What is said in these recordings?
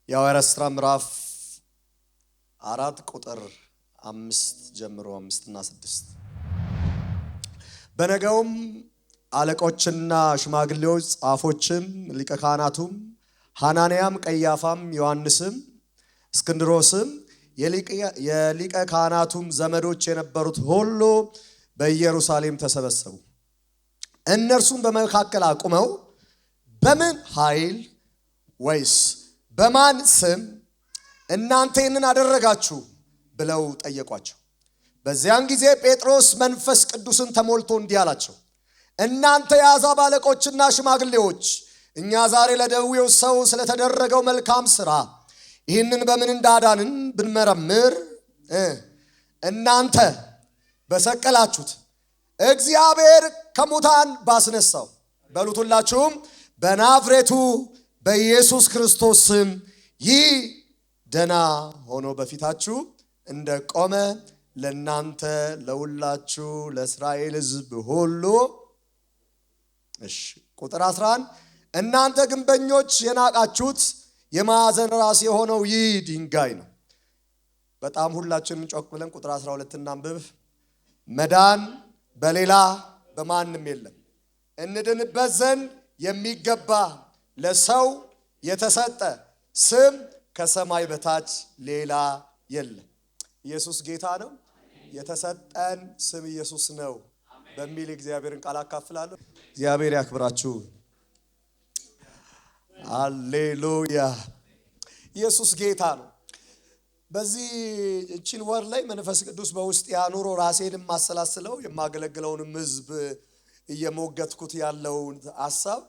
የሐዋርያት ሥራ ምዕራፍ 4 ቁጥር 5 ጀምሮ 5 እና 6 በነገውም አለቆችና ሽማግሌዎች ጻፎችም ሊቀ ካህናቱም ሐናንያም ቀያፋም ዮሐንስም እስክንድሮስም የሊቀ ካህናቱም ዘመዶች የነበሩት ሁሉ በኢየሩሳሌም ተሰበሰቡ። እነርሱም በመካከል አቁመው በምን ኃይል ወይስ በማን ስም እናንተ ይህንን አደረጋችሁ ብለው ጠየቋቸው። በዚያን ጊዜ ጴጥሮስ መንፈስ ቅዱስን ተሞልቶ እንዲህ አላቸው፣ እናንተ የአሕዛብ አለቆችና ሽማግሌዎች እኛ ዛሬ ለደዌው ሰው ስለተደረገው መልካም ሥራ ይህንን በምን እንዳዳንን ብንመረምር እናንተ በሰቀላችሁት እግዚአብሔር ከሙታን ባስነሳው በሉት ሁላችሁም በናዝሬቱ በኢየሱስ ክርስቶስ ስም ይህ ደና ሆኖ በፊታችሁ እንደቆመ ለእናንተ ለሁላችሁ ለእስራኤል ሕዝብ ሁሉ ቁጥር 11 እናንተ ግንበኞች የናቃችሁት የማዕዘን ራስ የሆነው ይህ ድንጋይ ነው። በጣም ሁላችንም ጮክ ብለን ቁጥር 12 እናንብብ። መዳን በሌላ በማንም የለም፣ እንድንበት ዘንድ የሚገባ ለሰው የተሰጠ ስም ከሰማይ በታች ሌላ የለም። ኢየሱስ ጌታ ነው። የተሰጠን ስም ኢየሱስ ነው በሚል እግዚአብሔርን ቃል አካፍላለሁ። እግዚአብሔር ያክብራችሁ። ሃሌሉያ። ኢየሱስ ጌታ ነው። በዚህ እቺን ወር ላይ መንፈስ ቅዱስ በውስጥ ያኑሮ ራሴንም ማሰላስለው የማገለግለውንም ሕዝብ እየሞገትኩት ያለው ሐሳብ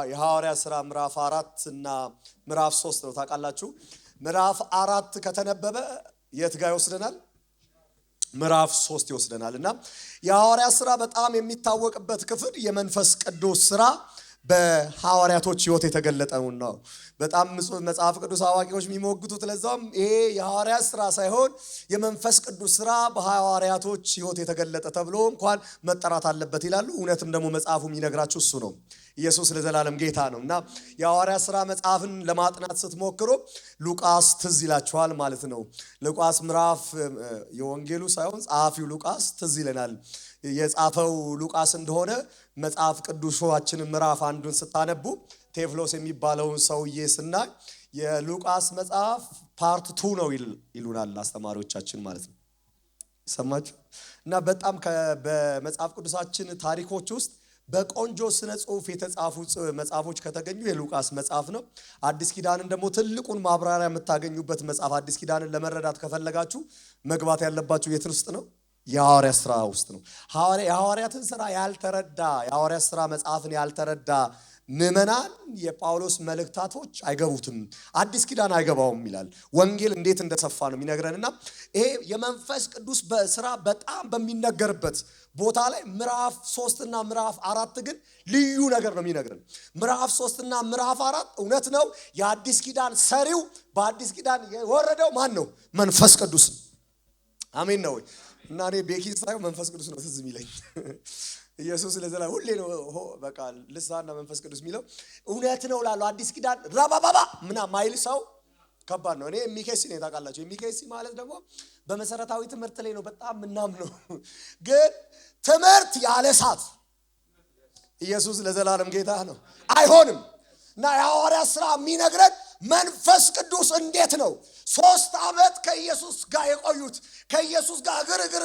የሐዋርያት ሥራ ምዕራፍ 4 እና ምዕራፍ 3 ነው። ታውቃላችሁ ምዕራፍ 4 ከተነበበ የት ጋር ይወስደናል? ምዕራፍ 3 ይወስደናል። እና የሐዋርያት ሥራ በጣም የሚታወቅበት ክፍል የመንፈስ ቅዱስ ሥራ በሐዋርያቶች ሕይወት የተገለጠው ነው። በጣም መጽሐፍ ቅዱስ አዋቂዎች የሚሞግቱት ለዛም ይሄ የሐዋርያት ሥራ ሳይሆን የመንፈስ ቅዱስ ሥራ በሐዋርያቶች ሕይወት የተገለጠ ተብሎ እንኳን መጠራት አለበት ይላሉ። እውነትም ደግሞ መጽሐፉ የሚነግራችሁ እሱ ነው። ኢየሱስ ለዘላለም ጌታ ነው። እና የሐዋርያት ሥራ መጽሐፍን ለማጥናት ስትሞክሩ ሉቃስ ትዝ ይላችኋል ማለት ነው። ሉቃስ ምዕራፍ የወንጌሉ ሳይሆን ጸሐፊው ሉቃስ ትዝ ይለናል። የጻፈው ሉቃስ እንደሆነ መጽሐፍ ቅዱሳችንን ምዕራፍ 1ን ስታነቡ ቴዎፍሎስ የሚባለውን ሰውዬ ስናይ የሉቃስ መጽሐፍ ፓርት 2 ነው ይሉናል አስተማሪዎቻችን ማለት ነው። ሰማችሁ? እና በጣም በመጽሐፍ ቅዱሳችን ታሪኮች ውስጥ በቆንጆ ስነ ጽሑፍ የተጻፉ መጽሐፎች ከተገኙ የሉቃስ መጽሐፍ ነው። አዲስ ኪዳንን ደግሞ ትልቁን ማብራሪያ የምታገኙበት መጽሐፍ አዲስ ኪዳንን ለመረዳት ከፈለጋችሁ መግባት ያለባችሁ የት ውስጥ ነው? የሐዋርያት ሥራ ውስጥ ነው። የሐዋርያትን ሥራ ያልተረዳ የሐዋርያት ሥራ መጽሐፍን ያልተረዳ ምዕመናን የጳውሎስ መልእክታቶች አይገቡትም፣ አዲስ ኪዳን አይገባውም ይላል። ወንጌል እንዴት እንደሰፋ ነው የሚነግረንና ይሄ የመንፈስ ቅዱስ በሥራ በጣም በሚነገርበት ቦታ ላይ ምዕራፍ 3 እና ምዕራፍ 4 ግን ልዩ ነገር ነው የሚነግረን። ምዕራፍ 3 እና ምዕራፍ 4 እውነት ነው የአዲስ ኪዳን ሰሪው በአዲስ ኪዳን የወረደው ማን ነው? መንፈስ ቅዱስ። አሜን ነው ወይ? እና እኔ ቤኪን ሳይሆን መንፈስ ቅዱስ ነው ትዝ የሚለኝ። ኢየሱስ ለዘላለም ሁሌ ነው በቃ ልሳና መንፈስ ቅዱስ የሚለው እውነት ነው ላለው አዲስ ኪዳን ራባባባ ምናምን ማይል ሰው ከባድ ነው። እኔ የሚኬሲ ነው ታውቃላችሁ። የሚኬሲ ማለት ደግሞ በመሰረታዊ ትምህርት ላይ ነው በጣም ምናምነው፣ ግን ትምህርት ያለ እሳት ኢየሱስ ለዘላለም ጌታ ነው አይሆንም። እና የሐዋርያት ሥራ የሚነግረን መንፈስ ቅዱስ እንዴት ነው 3 ዓመት ከኢየሱስ ጋር የቆዩት ከኢየሱስ ጋር ግርግር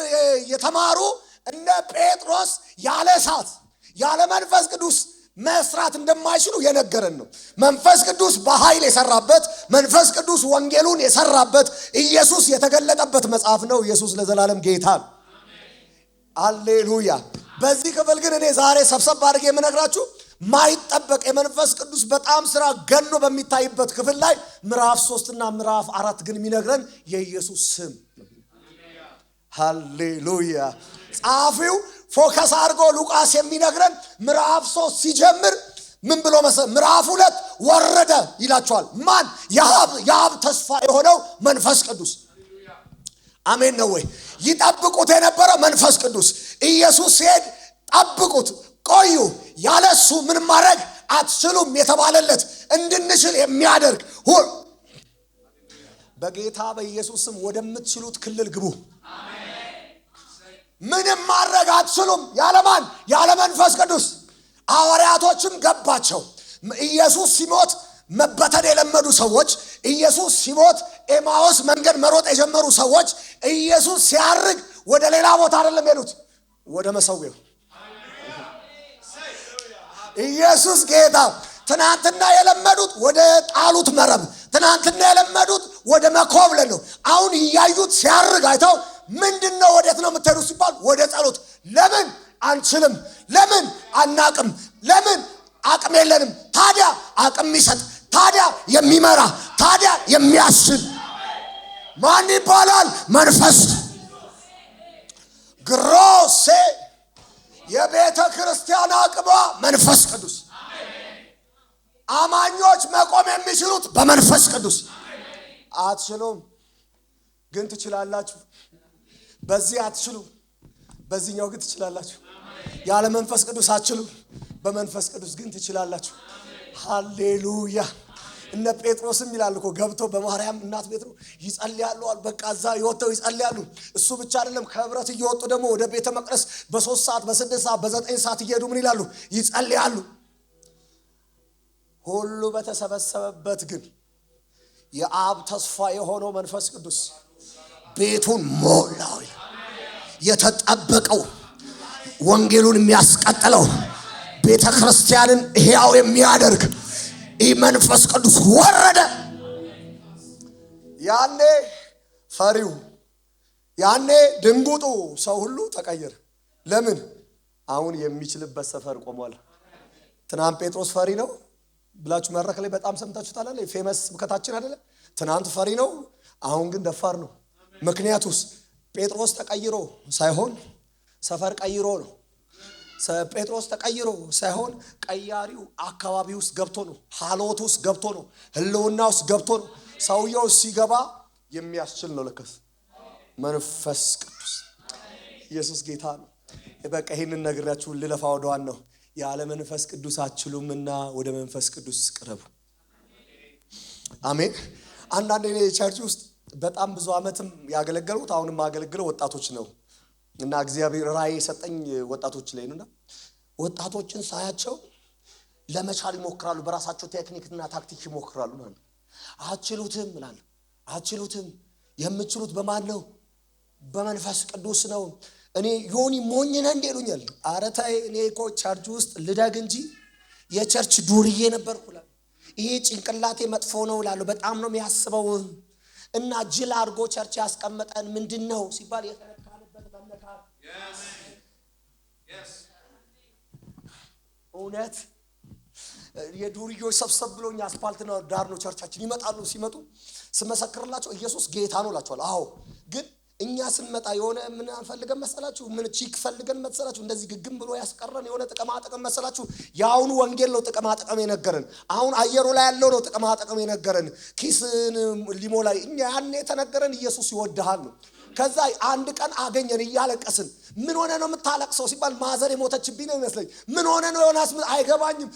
የተማሩ እነ ጴጥሮስ ያለ እሳት ያለ መንፈስ ቅዱስ መስራት እንደማይችሉ የነገረን ነው። መንፈስ ቅዱስ በኃይል የሰራበት መንፈስ ቅዱስ ወንጌሉን የሰራበት ኢየሱስ የተገለጠበት መጽሐፍ ነው። ኢየሱስ ለዘላለም ጌታ ነው። ሃሌሉያ። በዚህ ክፍል ግን እኔ ዛሬ ሰብሰብ አድርጌ የምነግራችሁ ማይጠበቅ የመንፈስ ቅዱስ በጣም ሥራ ገኖ በሚታይበት ክፍል ላይ ምዕራፍ 3 እና ምዕራፍ 4 ግን የሚነግረን የኢየሱስ ስም። ሃሌሉያ። ጸሐፊው ፎከስ አድርጎ ሉቃስ የሚነግረን ምዕራፍ 3 ሲጀምር ምን ብሎ ምዕራፍ 2 ወረደ ይላቸዋል። ማን? የአብ ተስፋ የሆነው መንፈስ ቅዱስ። አሜን ነው ወይ? ይጠብቁት የነበረው መንፈስ ቅዱስ ኢየሱስ ሲሄድ ጠብቁት ቆዩ፣ ያለሱ ምን ማድረግ አትችሉም የተባለለት እንድንችል የሚያደርግ በጌታ በኢየሱስ ስም ወደምትችሉት ክልል ግቡ። ምንም ማድረግ አትችሉም ያለማን? ያለ መንፈስ ቅዱስ። ሐዋርያቶችም ገባቸው። ኢየሱስ ሲሞት መበተን የለመዱ ሰዎች፣ ኢየሱስ ሲሞት ኤማውስ መንገድ መሮጥ የጀመሩ ሰዎች ኢየሱስ ሲያርግ ወደ ሌላ ቦታ አይደለም ሄዱት፣ ወደ መሰዊያው። ኢየሱስ ጌታ። ትናንትና የለመዱት ወደ ጣሉት መረብ፣ ትናንትና የለመዱት ወደ መኮብለል ነው። አሁን እያዩት ሲያርግ አይተው ምንድነው ወዴት ነው የምትሄዱት ሲባል ወደ ጸሎት። ለምን አንችልም? ለምን አናቅም? ለምን አቅም የለንም? ታዲያ አቅም የሚሰጥ፣ ታዲያ የሚመራ፣ ታዲያ የሚያስችል ማን ይባላል? መንፈስ ግሮሴ። የቤተ ክርስቲያን አቅሟ መንፈስ ቅዱስ። አማኞች መቆም የሚችሉት በመንፈስ ቅዱስ። አትችሉም ግን ትችላላችሁ። በዚህ አትችሉ፣ በዚህኛው ግን ትችላላችሁ። ያለ መንፈስ ቅዱስ አትችሉ፣ በመንፈስ ቅዱስ ግን ትችላላችሁ። ሃሌሉያ። እነ ጴጥሮስም ይላል እኮ ገብተው በማርያም እናት ቤት ነው ይጸልያሉ። በቃ እዛ ይወጣው ይጸልያሉ። እሱ ብቻ አይደለም፣ ከህብረት እየወጡ ደግሞ ወደ ቤተ መቅደስ በ3 ሰዓት በ6 ሰዓት በ9 ሰዓት እየሄዱ ምን ይላሉ? ይጸልያሉ። ሁሉ በተሰበሰበበት ግን የአብ ተስፋ የሆነው መንፈስ ቅዱስ ቤቱን ሞላው። የተጠበቀው ወንጌሉን የሚያስቀጥለው ቤተ ክርስቲያንን ሕያው የሚያደርግ ይህ መንፈስ ቅዱስ ወረደ። ያኔ ፈሪው፣ ያኔ ድንጉጡ ሰው ሁሉ ተቀየረ። ለምን? አሁን የሚችልበት ሰፈር ቆሟል። ትናንት ጴጥሮስ ፈሪ ነው ብላችሁ መድረክ ላይ በጣም ሰምታችሁታል አይደል? ፌመስ ስብከታችን አይደለ? ትናንት ፈሪ ነው፣ አሁን ግን ደፋር ነው። ምክንያቱስ ጴጥሮስ ተቀይሮ ሳይሆን ሰፈር ቀይሮ ነው። ጴጥሮስ ተቀይሮ ሳይሆን ቀያሪው አካባቢ ውስጥ ገብቶ ነው። ሐሎት ውስጥ ገብቶ ነው። ህልውና ውስጥ ገብቶ ነው። ሰውየው ሲገባ የሚያስችል ነው። ለከስ መንፈስ ቅዱስ ኢየሱስ ጌታ ነው። በቃ ይሄንን ነግራችሁ ልለፋ ወደዋን ነው። ያለ መንፈስ ቅዱስ አትችሉምና ወደ መንፈስ ቅዱስ ቅረቡ። አሜን። አንዳንዴ እኔ ቸርች ውስጥ በጣም ብዙ ዓመትም ያገለገሉት አሁንም ማገለግለው ወጣቶች ነው እና እግዚአብሔር ራእይ የሰጠኝ ወጣቶች ላይ ነውና ወጣቶችን ሳያቸው ለመቻል ይሞክራሉ። በራሳቸው ቴክኒክና ታክቲክ ይሞክራሉ ማለት ነው። አትችሉትም እላለሁ። አትችሉትም። የምትችሉት በማን ነው? በመንፈስ ቅዱስ ነው። እኔ ዮኒ ሞኝ ነህ እንዴ ይሉኛል። ኧረ ተይ፣ እኔ እኮ ቸርች ውስጥ ልደግ እንጂ የቸርች ዱርዬ ነበርኩ እላለሁ። ይሄ ጭንቅላቴ መጥፎ ነው እላለሁ። በጣም ነው የሚያስበው እና ጅል አድርጎ ቸርች ያስቀመጠን ምንድነው ሲባል የተነካንበት መነካት። እውነት የዱርዮች ሰብሰብ ብሎኝ አስፋልት ነው ዳር ነው ቸርቻችን ይመጣሉ። ሲመጡ ስመሰክርላቸው ኢየሱስ ጌታ ነው እላቸዋለሁ። አዎ ግን እኛ ስንመጣ የሆነ ምን አንፈልገን መሰላችሁ? ምን ቺክ ፈልገን መሰላችሁ? እንደዚህ ግግም ብሎ ያስቀረን የሆነ ጥቅማጥቅም መሰላችሁ? ያውኑ ወንጌል ነው ጥቅማጥቅም የነገረን። አሁን አየሩ ላይ ያለው ነው ጥቅማጥቅም የነገረን። ኪስን ሊሞላ እኛ ያኔ የተነገረን ኢየሱስ ይወድሃል ነው። ከዛ አንድ ቀን አገኘን እያለቀስን። ምን ሆነ ነው የምታለቅሰው ሲባል ማዘር የሞተችብኝ ነው ይመስለኝ። ምን ሆነ ነው ዮናስ አይገባኝም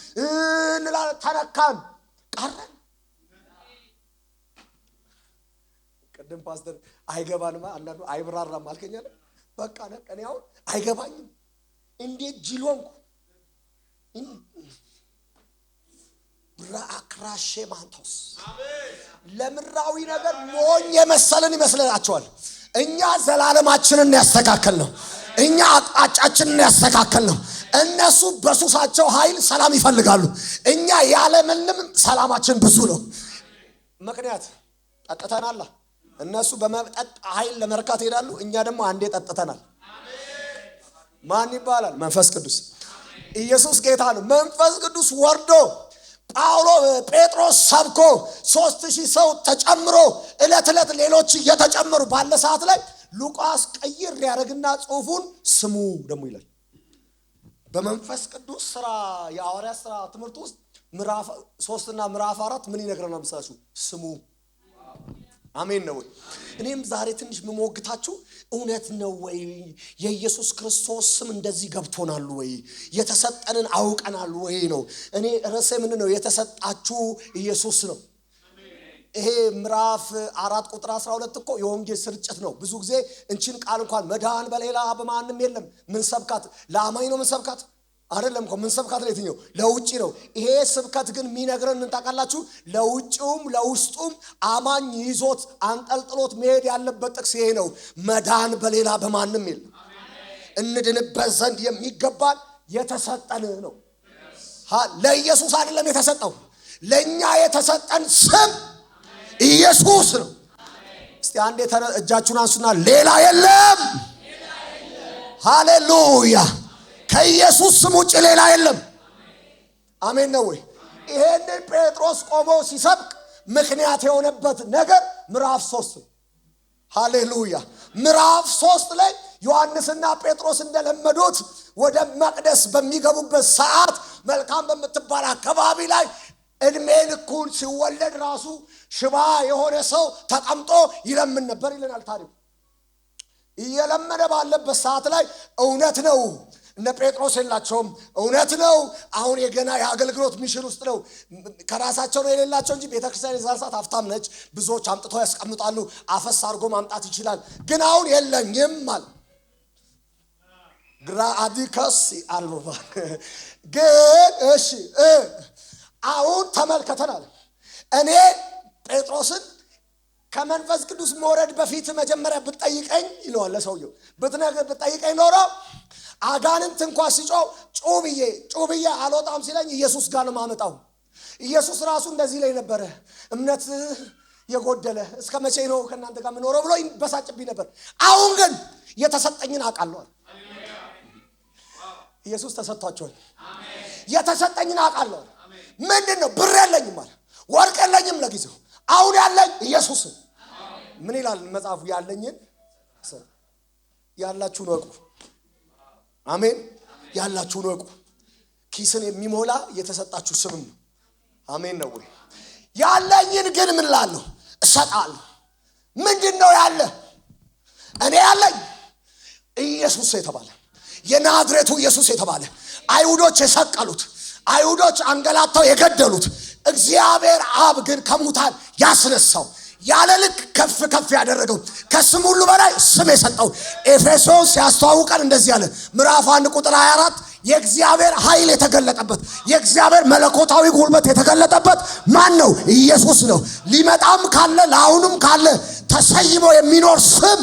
እንላለን። ተነካን፣ ቀረን። ቅድም ፓስተር አይገባንም አንዳንዱ አይብራራም አልከኛለ። በቃ ነቀኔ አሁን አይገባኝም እንዴት ጅሎንኩ ብራክራሼ ማንቶስ ለምራዊ ነገር ሞኝ የመሰለን ይመስላችኋል። እኛ ዘላለማችንን ያስተካከል ነው። እኛ አቅጣጫችንን ያስተካከል ነው። እነሱ በሱሳቸው ኃይል ሰላም ይፈልጋሉ። እኛ ያለ ምንም ሰላማችን ብዙ ነው። ምክንያት ጠጥተናል። እነሱ በመጠጥ ኃይል ለመርካት ይሄዳሉ። እኛ ደግሞ አንዴ ጠጥተናል። ማን ይባላል? መንፈስ ቅዱስ። ኢየሱስ ጌታ ነው። መንፈስ ቅዱስ ወርዶ ጴጥሮስ ሰብኮ 3000 ሰው ተጨምሮ እለት ሌሎች እየተጨመሩ ባለ ሰዓት ላይ ሉቃስ ቀይር ያደርግና ጽሑፉን ስሙ ደግሞ ይላል። በመንፈስ ቅዱስ ስራ የሐዋርያት ስራ ትምህርት ውስጥ ምዕራፍ 3 እና ምዕራፍ 4 ምን ይነግረናል መሰላችሁ? ስሙ። አሜን ነው። እኔም ዛሬ ትንሽ መሞግታችሁ እውነት ነው ወይ? የኢየሱስ ክርስቶስ ስም እንደዚህ ገብቶናል ወይ? የተሰጠንን አውቀናል ወይ ነው። እኔ ርዕሴ ምን ነው? የተሰጣችሁ ኢየሱስ ነው። ይሄ ምዕራፍ 4 ቁጥር 12 እኮ የወንጌል ስርጭት ነው። ብዙ ጊዜ እንቺን ቃል እንኳን መዳን በሌላ በማንም የለም ምን ሰብካት ለአማኝ ነው ምን ሰብካት አይደለም እኮ ምን ሰብካት ለየትኛው ለውጪ ነው። ይሄ ስብከት ግን የሚነግረን ምን ታውቃላችሁ? ለውጪውም ለውስጡም አማኝ ይዞት አንጠልጥሎት መሄድ ያለበት ጥቅስ ይሄ ነው። መዳን በሌላ በማንም የለም እንድንበት ዘንድ የሚገባን የተሰጠን ነው። ለኢየሱስ አይደለም የተሰጠው፣ ለኛ የተሰጠን ስም ኢየሱስ ነው። እስቲ አንዴ እጃችሁን አንሱና ሌላ የለም። ሃሌሉያ! ከኢየሱስ ስም ውጭ ሌላ የለም። አሜን ነው ወይ? ይሄንን ጴጥሮስ ቆሞ ሲሰብክ ምክንያት የሆነበት ነገር ምዕራፍ 3 ሃሌሉያ! ምዕራፍ 3 ላይ ዮሐንስና ጴጥሮስ እንደለመዱት ወደ መቅደስ በሚገቡበት ሰዓት መልካም በምትባል አካባቢ ላይ እድሜ ልኩን ሲወለድ ራሱ ሽባ የሆነ ሰው ተቀምጦ ይለምን ነበር ይለናል ታሪኩ። እየለመደ ባለበት ሰዓት ላይ እውነት ነው እነ ጴጥሮስ የላቸውም። እውነት ነው አሁን የገና የአገልግሎት ሚሽን ውስጥ ነው። ከራሳቸው ነው የሌላቸው እንጂ ቤተክርስቲያን የዛን ሰዓት ሀብታም ነች። ብዙዎች አምጥተው ያስቀምጣሉ። አፈስ አድርጎ ማምጣት ይችላል። ግን አሁን የለኝም አለ። ግራ አዲከስ አልቦባ ግን እሺ አሁን ተመልከተናል። እኔ ጴጥሮስን ከመንፈስ ቅዱስ መውረድ በፊት መጀመሪያ ብትጠይቀኝ ይለዋል ለሰውየው። ብትጠይቀኝ ኖሮ አጋንንት እንኳን ሲጮህ ጩብዬ አልወጣም ሲለኝ ኢየሱስ ጋር ነው ማመጣው። ኢየሱስ ራሱ እንደዚህ ላይ ነበረ፣ እምነት የጎደለ እስከ መቼ ነው ከእናንተ ጋር የምኖረው ብሎ ይበሳጭብኝ ነበር። አሁን ግን የተሰጠኝን አውቃለሁ። ኢየሱስ ተሰጥቷቸዋል። የተሰጠኝን አውቃለሁ። ምንድነው? ብር የለኝም አለ፣ ወርቅ የለኝም ለጊዜው። አሁን ያለኝ ኢየሱስ። ምን ይላል መጽሐፉ? ያለኝን ያላችሁን ወቁ። አሜን። ያላችሁን ወቁ። ኪስን የሚሞላ የተሰጣችሁ ስም ነው። አሜን ነው ወይ? ያለኝን ግን ምን ላለሁ እሰጣለሁ። ምንድነው ያለ? እኔ ያለኝ ኢየሱስ የተባለ የናዝሬቱ ኢየሱስ የተባለ አይሁዶች የሰቀሉት አይሁዶች አንገላታው የገደሉት እግዚአብሔር አብ ግን ከሙታን ያስነሳው ያለ ልክ ከፍ ከፍ ያደረገው ከስም ሁሉ በላይ ስም የሰጠው ኤፌሶን ሲያስተዋውቀን እንደዚህ ያለ ምዕራፍ 1 ቁጥር 24 የእግዚአብሔር ኃይል የተገለጠበት የእግዚአብሔር መለኮታዊ ጉልበት የተገለጠበት ማን ነው? ኢየሱስ ነው። ሊመጣም ካለ ለአሁንም ካለ ተሰይሞ የሚኖር ስም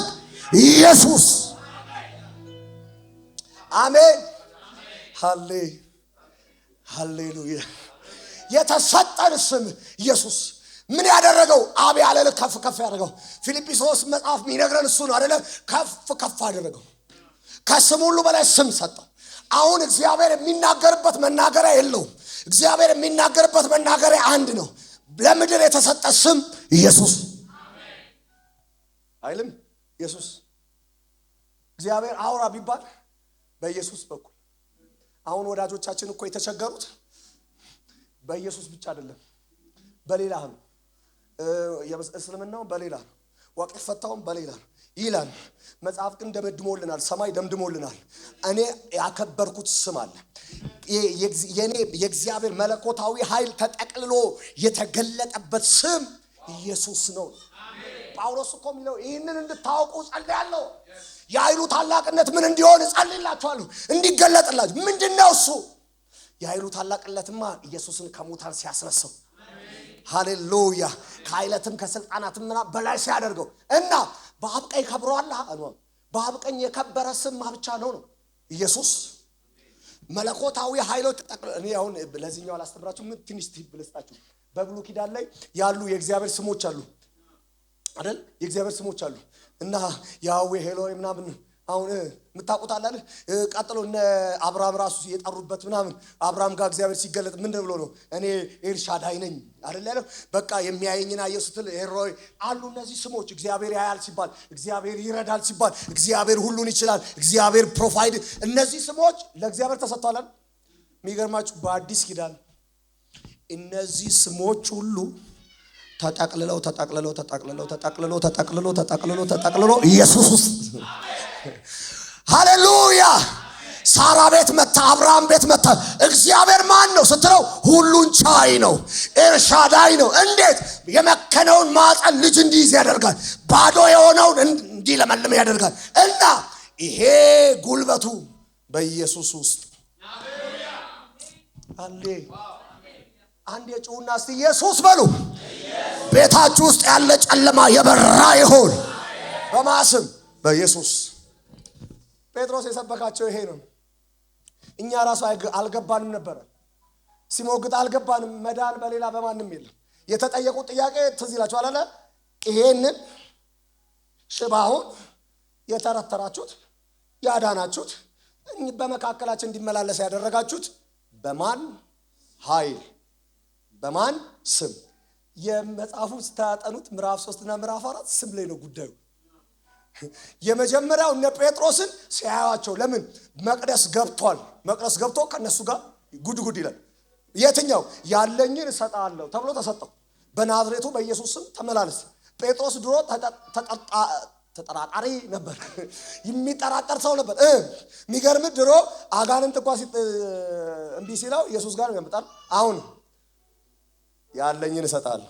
ኢየሱስ። አሜን ሃሌሉያ። የተሰጠን ስም ኢየሱስ ምን ያደረገው? አብ ያለ ልክ ከፍ ከፍ ያደረገው። ፊልጵስዩስ መጽሐፍ የሚነግረን እሱ ነው አይደለ? ከፍ ከፍ አደረገው። ከስም ሁሉ በላይ ስም ሰጠው። አሁን እግዚአብሔር የሚናገርበት መናገሪያ የለውም። እግዚአብሔር የሚናገርበት መናገሪያ አንድ ነው። ለምድር የተሰጠ ስም ኢየሱስ አይልም? ኢየሱስ እግዚአብሔር አውራ ቢባል በኢየሱስ በኩል። አሁን ወዳጆቻችን እኮ የተቸገሩት በኢየሱስ ብቻ አይደለም፣ በሌላ ነው። እስልምናው በሌላ ነው፣ ወቅት ፈታውም በሌላ ነው ይላል መጽሐፍ። ግን ደምድሞልናል፣ ሰማይ ደምድሞልናል። እኔ ያከበርኩት ስም አለ። የኔ የእግዚአብሔር መለኮታዊ ኃይል ተጠቅልሎ የተገለጠበት ስም ኢየሱስ ነው። ጳውሎስ እኮ የሚለው ይህንን እንድታውቁ ጸልያለሁ፣ የኃይሉ ታላቅነት ምን እንዲሆን ጸልይላችኋለሁ፣ እንዲገለጥላችሁ። ምንድነው እሱ? የኃይሉ ታላቅነትማ ኢየሱስን ከሙታን ሲያስነሳው፣ ሃሌሉያ፣ ከኃይለትም ከስልጣናትም በላይ ሲያደርገው እና በአብ ቀኝ ከብሯል አሉ። በአብ ቀኝ የከበረ ስም ብቻ ነው ኢየሱስ። መለኮታዊ ኃይሎች ተጠቅልሎ እኔ አሁን ለዚህኛው አላስተምራችሁ፣ ምን ትንሽ ትብልስጣችሁ። በብሉይ ኪዳን ላይ ያሉ የእግዚአብሔር ስሞች አሉ አይደል? የእግዚአብሔር ስሞች አሉ እና ያዌ ሄሎይ ምናምን አሁን ምታውቁታል አይደል? ቀጥሎ እነ አብርሃም ራሱ የጠሩበት ምናምን አብርሃም ጋር እግዚአብሔር ሲገለጥ ምን ብሎ ነው? እኔ ኤልሻዳይ ነኝ አይደል ያለው? በቃ የሚያየኝና ኢየሱስል ሄሮይ አሉ። እነዚህ ስሞች እግዚአብሔር ያያል ሲባል፣ እግዚአብሔር ይረዳል ሲባል፣ እግዚአብሔር ሁሉን ይችላል፣ እግዚአብሔር ፕሮቫይድ፣ እነዚህ ስሞች ለእግዚአብሔር ተሰጥቷል። የሚገርማችሁ በአዲስ ኪዳን እነዚህ ስሞች ሁሉ ተጠቅልለው ኢየሱስ ውስጥ ሃሌሉያ ሳራ ቤት መጣ፣ አብርሃም ቤት መጣ። እግዚአብሔር ማን ነው ስትለው ሁሉን ቻይ ነው፣ ኤልሻዳይ ነው። እንዴት የመከነውን ማፀን ልጅ እንዲይዝ ያደርጋል፣ ባዶ የሆነውን እንዲለመልም ያደርጋል። እና ይሄ ጉልበቱ በኢየሱስ ውስጥ አለ። አንድ የጩውና እስቲ ኢየሱስ በሉ። ቤታችሁ ውስጥ ያለ ጨለማ የበራ ይሁን በማስም በኢየሱስ። ጴጥሮስ የሰበካቸው ይሄ ነው። እኛ ራሱ አልገባንም ነበር፣ ሲሞግት አልገባንም። መዳን በሌላ በማንም የለም። የተጠየቁት ጥያቄ ትዝ ይላችኋል አለ። ይሄንን ሽባውን የተረተራችሁት ያዳናችሁት በመካከላችን እንዲመላለስ ያደረጋችሁት በማን ኃይል በማን ስም? የመጽሐፉን ስታጠኑት ምዕራፍ 3 እና ምዕራፍ 4 ስም ላይ ነው ጉዳዩ። የመጀመሪያው እነ ጴጥሮስን ሲያዩአቸው ለምን መቅደስ ገብቷል፣ መቅደስ ገብቶ ከነሱ ጋር ጉድ ይላል። የትኛው ያለኝን እሰጣለሁ ተብሎ ተሰጠው። በናዝሬቱ በኢየሱስ ስም ተመላለስ። ጴጥሮስ ድሮ ተጠራጣሪ ነበር፣ የሚጠራጠር ሰው ነበር። የሚገርም ድሮ አጋንንት እንኳን እምቢ ሲለው ኢየሱስ ጋር ይመጣል። አሁን ያለኝን እሰጣለሁ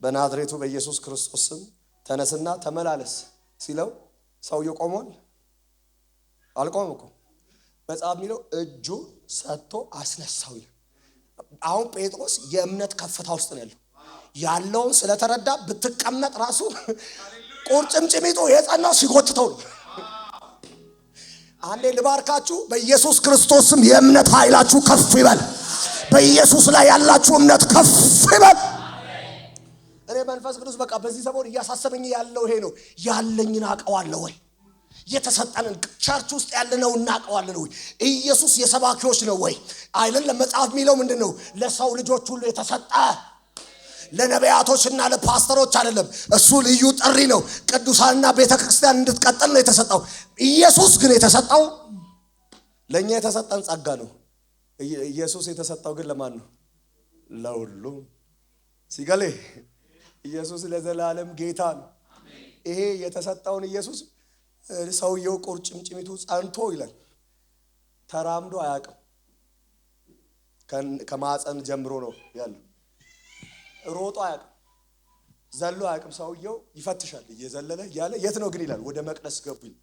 በናዝሬቱ በኢየሱስ ክርስቶስ ስም ተነስና ተመላለስ ሲለው ሰውየው ቆሟል? አልቆመም እኮ። መጽሐፍ የሚለው እጁ ሰጥቶ አስነሳው ይላል። አሁን ጴጥሮስ የእምነት ከፍታ ውስጥ ነው ያለውን ስለተረዳ ብትቀመጥ ራሱ ቁርጭምጭሚቱ የጸናው ሲጎትተው ነው። አንዴ ልባርካችሁ። በኢየሱስ ክርስቶስ ስም የእምነት ኃይላችሁ ከፍ ይበል። በኢየሱስ ላይ ያላችሁ እምነት ከፍ ይበል። እኔ መንፈስ ቅዱስ በቃ በዚህ ሰሞን እያሳሰበኝ ያለው ይሄ ነው። ያለኝን አውቀዋለሁ ወይ? የተሰጠንን ቸርች ውስጥ ያለነው እናውቀዋለን ወይ? ኢየሱስ የሰባኪዎች ነው ወይ? አይደለም። መጽሐፍ የሚለው ምንድነው? ለሰው ልጆች ሁሉ የተሰጠ ለነቢያቶችና ለፓስተሮች አይደለም። እሱ ልዩ ጥሪ ነው። ቅዱሳንና ቤተክርስቲያን እንድትቀጥል ነው የተሰጠው። ኢየሱስ ግን የተሰጠው ለኛ የተሰጠን ጸጋ ነው። ኢየሱስ የተሰጠው ግን ለማን ነው? ለሁሉ ሲገሌ ኢየሱስ ለዘላለም ጌታ ነው። ይሄ የተሰጠውን ኢየሱስ ሰውየው ቁርጭምጭሚቱ ጸንቶ ይላል ተራምዶ አያውቅም። ከማፀን ጀምሮ ነው ያለው። ሮጦ አያውቅም፣ ዘሎ አያውቅም። ሰውየው ይፈትሻል እየዘለለ ያለ የት ነው ግን ይላል። ወደ መቅደስ ገቡኝ።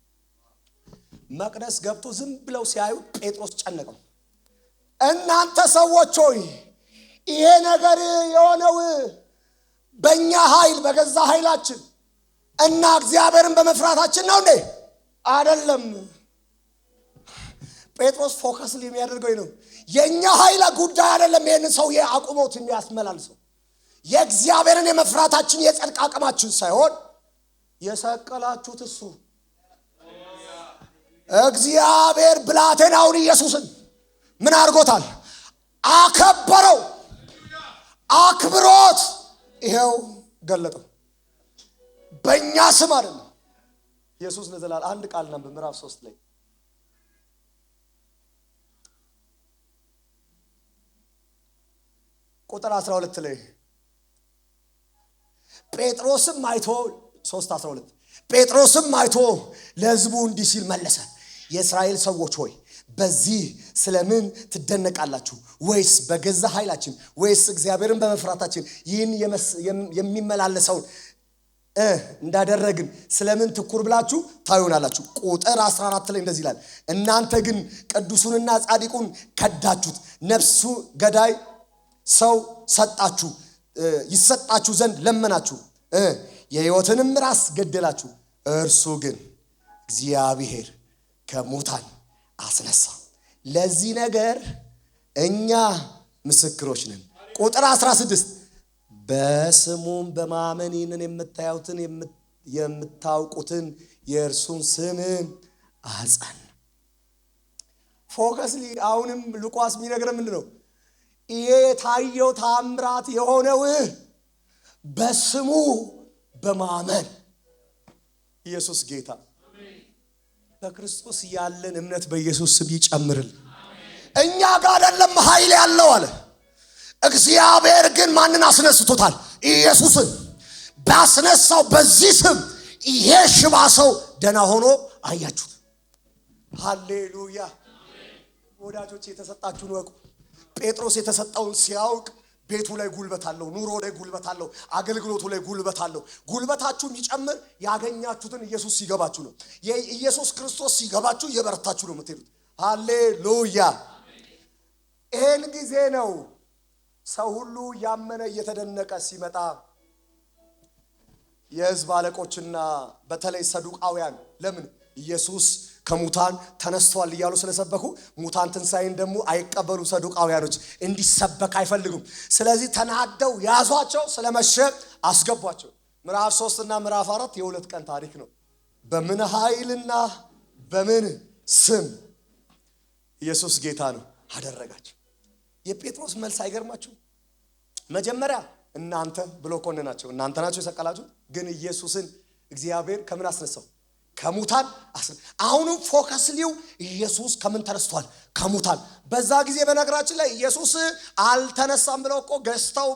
መቅደስ ገብቶ ዝም ብለው ሲያዩ ጴጥሮስ ጨነቀው። እናንተ ሰዎች ሆይ ይሄ ነገር የሆነው በእኛ ኃይል በገዛ ኃይላችን እና እግዚአብሔርን በመፍራታችን ነው እንዴ? አይደለም። ጴጥሮስ ፎከስ የሚያደርገው ነው የኛ ኃይል ጉዳይ አይደለም። ይሄንን ሰውዬ አቁሞት የሚያስመላልሰው የእግዚአብሔርን የመፍራታችን የጽድቅ አቅማችን ሳይሆን የሰቀላችሁት እሱ እግዚአብሔር ብላቴናውን ኢየሱስን ምን አድርጎታል? አከበረው። አክብሮት ይሄው ገለጠው። በእኛ ስም አይደለም። ኢየሱስ ለዘላለም አንድ ቃል ነው በምዕራፍ 3 ላይ ቁጥር 12 ላይ ጴጥሮስም አይቶ 3:12 ጴጥሮስም አይቶ ለሕዝቡ እንዲህ ሲል መለሰ። የእስራኤል ሰዎች ሆይ በዚህ ስለምን ትደነቃላችሁ? ወይስ በገዛ ኃይላችን ወይስ እግዚአብሔርን በመፍራታችን ይህን የሚመላለሰውን እንዳደረግን ስለምን ትኩር ብላችሁ ታዩናላችሁ? ቁጥር 14 ላይ እንደዚህ ይላል፣ እናንተ ግን ቅዱሱንና ጻድቁን ከዳችሁት፣ ነፍሱ ገዳይ ሰው ሰጣችሁ፣ ይሰጣችሁ ዘንድ ለመናችሁ፣ የሕይወትንም ራስ ገደላችሁ። እርሱ ግን እግዚአብሔር ከሙታን አስነሳ። ለዚህ ነገር እኛ ምስክሮች ነን። ቁጥር 16 በስሙም በማመን ይህንን የምታዩትን የምታውቁትን የእርሱን ስም አጸን። ፎከስሊ አሁንም ሉቃስ የሚነግረን ምንድነው? ይሄ የታየው ታምራት የሆነው በስሙ በማመን ኢየሱስ ጌታ። በክርስቶስ ያለን እምነት በኢየሱስ ስም ይጨምርል። እኛ ጋር አይደለም ኃይል ያለው አለ እግዚአብሔር። ግን ማንን አስነስቶታል? ኢየሱስን። ባስነሳው በዚህ ስም ይሄ ሽባ ሰው ደና ሆኖ አያችሁት። ሃሌሉያ። ወዳጆች የተሰጣችሁን ወቁ። ጴጥሮስ የተሰጠውን ሲያውቅ ቤቱ ላይ ጉልበት አለው፣ ኑሮ ላይ ጉልበት አለው፣ አገልግሎቱ ላይ ጉልበት አለው። ጉልበታችሁ የሚጨምር ያገኛችሁትን ኢየሱስ ሲገባችሁ ነው። የኢየሱስ ክርስቶስ ሲገባችሁ እየበረታችሁ ነው የምትሄዱት። ሃሌሉያ። ይሄን ጊዜ ነው ሰው ሁሉ ያመነ እየተደነቀ ሲመጣ የሕዝብ አለቆችና በተለይ ሰዱቃውያን ለምን ኢየሱስ ከሙታን ተነስቷል እያሉ ስለሰበኩ ሙታን ትንሣኤን ደግሞ አይቀበሉ ሰዱቃውያኖች እንዲሰበክ አይፈልጉም። ስለዚህ ተናደው ያዟቸው፣ ስለመሸ አስገቧቸው። ምዕራፍ 3 እና ምዕራፍ 4 የሁለት ቀን ታሪክ ነው። በምን ኃይልና በምን ስም ኢየሱስ ጌታ ነው አደረጋቸው። የጴጥሮስ መልስ አይገርማችሁ? መጀመሪያ እናንተ ብሎ ኮነናቸው። እናንተ ናችሁ የሰቀላችሁት፣ ግን ኢየሱስን እግዚአብሔር ከምን አስነሳው? ከሙታን። አሁን ፎከስ ሊው ኢየሱስ ከምን ተነስቷል? ከሙታን። በዛ ጊዜ በነገራችን ላይ ኢየሱስ አልተነሳም ብለው እኮ ገዝተው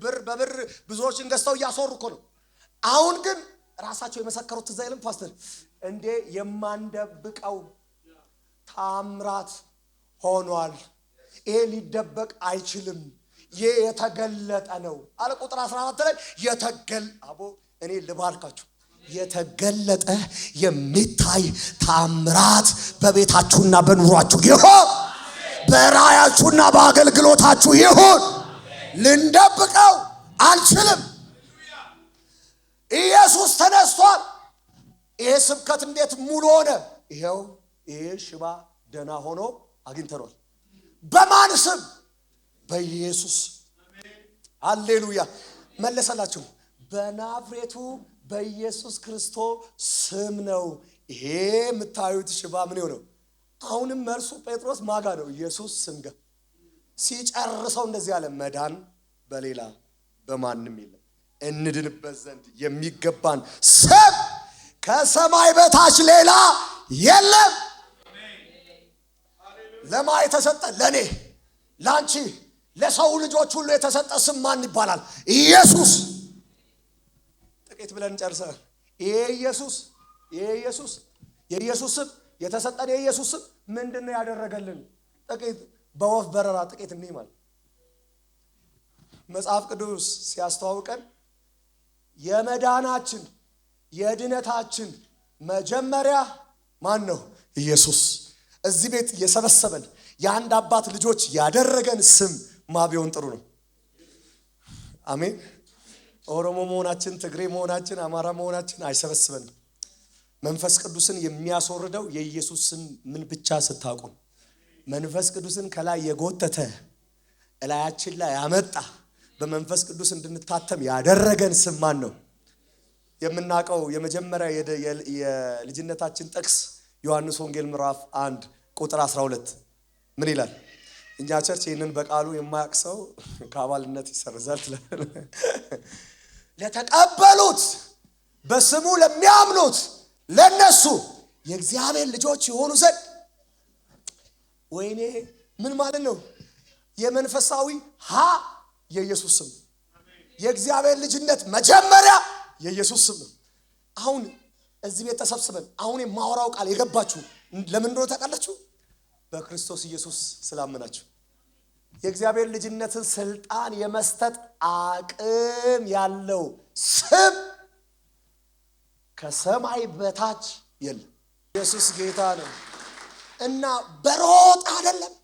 ብር በብር ብዙዎችን ገዝተው እያስወሩ እኮ ነው። አሁን ግን ራሳቸው የመሰከሩት ትዝ አይልም ፓስተር? እንዴ የማንደብቀው ታምራት ሆኗል። ይሄ ሊደበቅ አይችልም። ይሄ የተገለጠ ነው አለ። ቁጥር 14 ላይ አቦ እኔ ልባርካችሁ የተገለጠ የሚታይ ታምራት በቤታችሁና በኑሯችሁ ይሁን፣ በራያችሁና በአገልግሎታችሁ ይሁን። ልንደብቀው አንችልም። ኢየሱስ ተነስቷል። ይሄ ስብከት እንዴት ሙሉ ሆነ? ይሄው ይሄ ሽባ ደና ሆኖ አግኝተናል። በማን ስም? በኢየሱስ። ሃሌሉያ። መለሰላችሁ። በናዝሬቱ በኢየሱስ ክርስቶስ ስም ነው ይሄ የምታዩት ሽባ ምን ይሆነው። አሁንም መልሱ ጴጥሮስ ማጋ ነው? ኢየሱስ ስም ጋር ሲጨርሰው እንደዚህ ያለ መዳን በሌላ በማንም የለም፣ እንድንበት ዘንድ የሚገባን ስም ከሰማይ በታች ሌላ የለም። ለማ የተሰጠ ለኔ ላንቺ ለሰው ልጆች ሁሉ የተሰጠ ስም ማን ይባላል? ኢየሱስ። ጥቂት ብለን ጨርሰን ይሄ የኢየሱስ ስም የተሰጠን የኢየሱስ ስም ምንድነው ያደረገልን? ጥቂት በወፍ በረራ ጥቂት እንይ ማለት መጽሐፍ ቅዱስ ሲያስተዋውቀን የመዳናችን የድነታችን መጀመሪያ ማን ነው? ኢየሱስ። እዚህ ቤት የሰበሰበን የአንድ አባት ልጆች ያደረገን ስም ማቢውን ጥሩ ነው። አሜን። ኦሮሞ መሆናችን፣ ትግሬ መሆናችን፣ አማራ መሆናችን አይሰበስበንም። መንፈስ ቅዱስን የሚያስወርደው የኢየሱስ ስም ምን ብቻ ስታውቁ፣ መንፈስ ቅዱስን ከላይ የጎተተ እላያችን ላይ ያመጣ በመንፈስ ቅዱስ እንድንታተም ያደረገን ስም ማን ነው? የምናውቀው የመጀመሪያ የልጅነታችን ጥቅስ ዮሐንስ ወንጌል ምዕራፍ 1 ቁጥር 12 ምን ይላል? እኛ ቸርች ይህንን በቃሉ የማያውቅ ሰው ከአባልነት ይሰርዛል። ለተቀበሉት በስሙ ለሚያምኑት ለነሱ የእግዚአብሔር ልጆች የሆኑ ዘንድ። ወይኔ ምን ማለት ነው? የመንፈሳዊ የኢየሱስ ስም፣ የእግዚአብሔር ልጅነት መጀመሪያ የኢየሱስ ስም ነው። አሁን እዚህ ቤት ተሰብስበን አሁን የማወራው ቃል የገባችሁ ለምን እንደሆነ ታውቃላችሁ? በክርስቶስ ኢየሱስ ስላመናችሁ። የእግዚአብሔር ልጅነትን ስልጣን የመስጠት አቅም ያለው ስም ከሰማይ በታች የለም። ኢየሱስ ጌታ ነው እና በሮጥ አይደለም።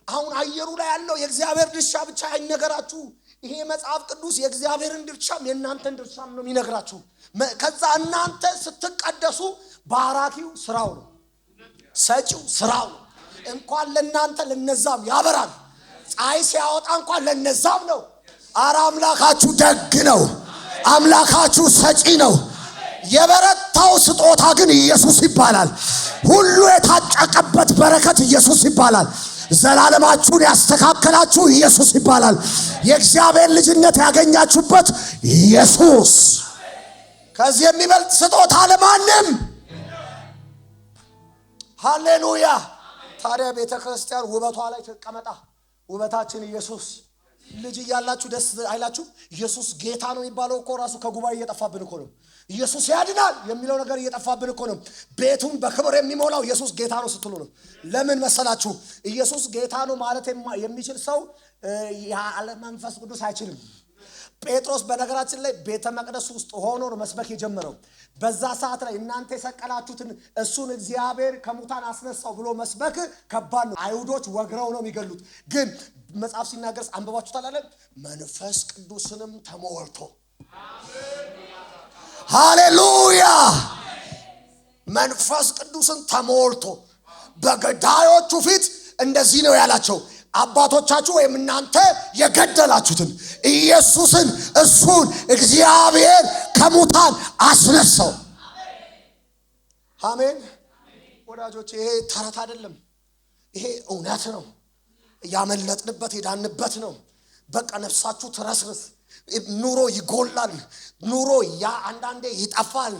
አሁን አየሩ ላይ ያለው የእግዚአብሔር ድርሻ ብቻ አይነገራችሁ። ይሄ መጽሐፍ ቅዱስ የእግዚአብሔርን ድርሻም የእናንተን ድርሻም ነው የሚነግራችሁ። ከዛ እናንተ ስትቀደሱ ባራኪው ስራው ነው፣ ሰጪው ስራው ነው። እንኳን ለእናንተ ለነዛም ያበራል። ፀሐይ ሲያወጣ እንኳን ለነዛም ነው። አረ አምላካችሁ ደግ ነው። አምላካችሁ ሰጪ ነው። የበረታው ስጦታ ግን ኢየሱስ ይባላል። ሁሉ የታጨቀበት በረከት ኢየሱስ ይባላል። ዘላለማችሁን ያስተካከላችሁ ኢየሱስ ይባላል። የእግዚአብሔር ልጅነት ያገኛችሁበት ኢየሱስ። ከዚህ የሚበልጥ ስጦታ ለማንም። ሃሌሉያ። ታዲያ ቤተ ክርስቲያን ውበቷ ላይ ተቀመጣ። ውበታችን ኢየሱስ። ልጅ እያላችሁ ደስ አይላችሁ? ኢየሱስ ጌታ ነው የሚባለው እኮ ራሱ ከጉባኤ እየጠፋብን እኮ ነው። ኢየሱስ ያድናል የሚለው ነገር እየጠፋብን እኮ ነው። ቤቱን በክብር የሚሞላው ኢየሱስ ጌታ ነው ስትሉ ነው። ለምን መሰላችሁ? ኢየሱስ ጌታ ነው ማለት የሚችል ሰው ያለ መንፈስ ቅዱስ አይችልም። ጴጥሮስ በነገራችን ላይ ቤተ መቅደስ ውስጥ ሆኖ ነው መስበክ የጀመረው። በዛ ሰዓት ላይ እናንተ የሰቀላችሁትን እሱን እግዚአብሔር ከሙታን አስነሳው ብሎ መስበክ ከባድ ነው። አይሁዶች ወግረው ነው የሚገሉት። ግን መጽሐፍ ሲናገር አንብባችሁታል አለ መንፈስ ቅዱስንም ተሞልቶ። ሃሌሉያ! መንፈስ ቅዱስን ተሞልቶ በገዳዮቹ ፊት እንደዚህ ነው ያላቸው፣ አባቶቻችሁ ወይም እናንተ የገደላችሁትን ኢየሱስን እሱን እግዚአብሔር ከሙታን አስነሳው። አሜን ወዳጆች፣ ይሄ ተረት አይደለም፣ ይሄ እውነት ነው። ያመለጥንበት የዳንበት ነው። በቃ ነፍሳችሁ ትረስርስ። ኑሮ ይጎላል። ኑሮ አንዳንዴ ይጠፋል።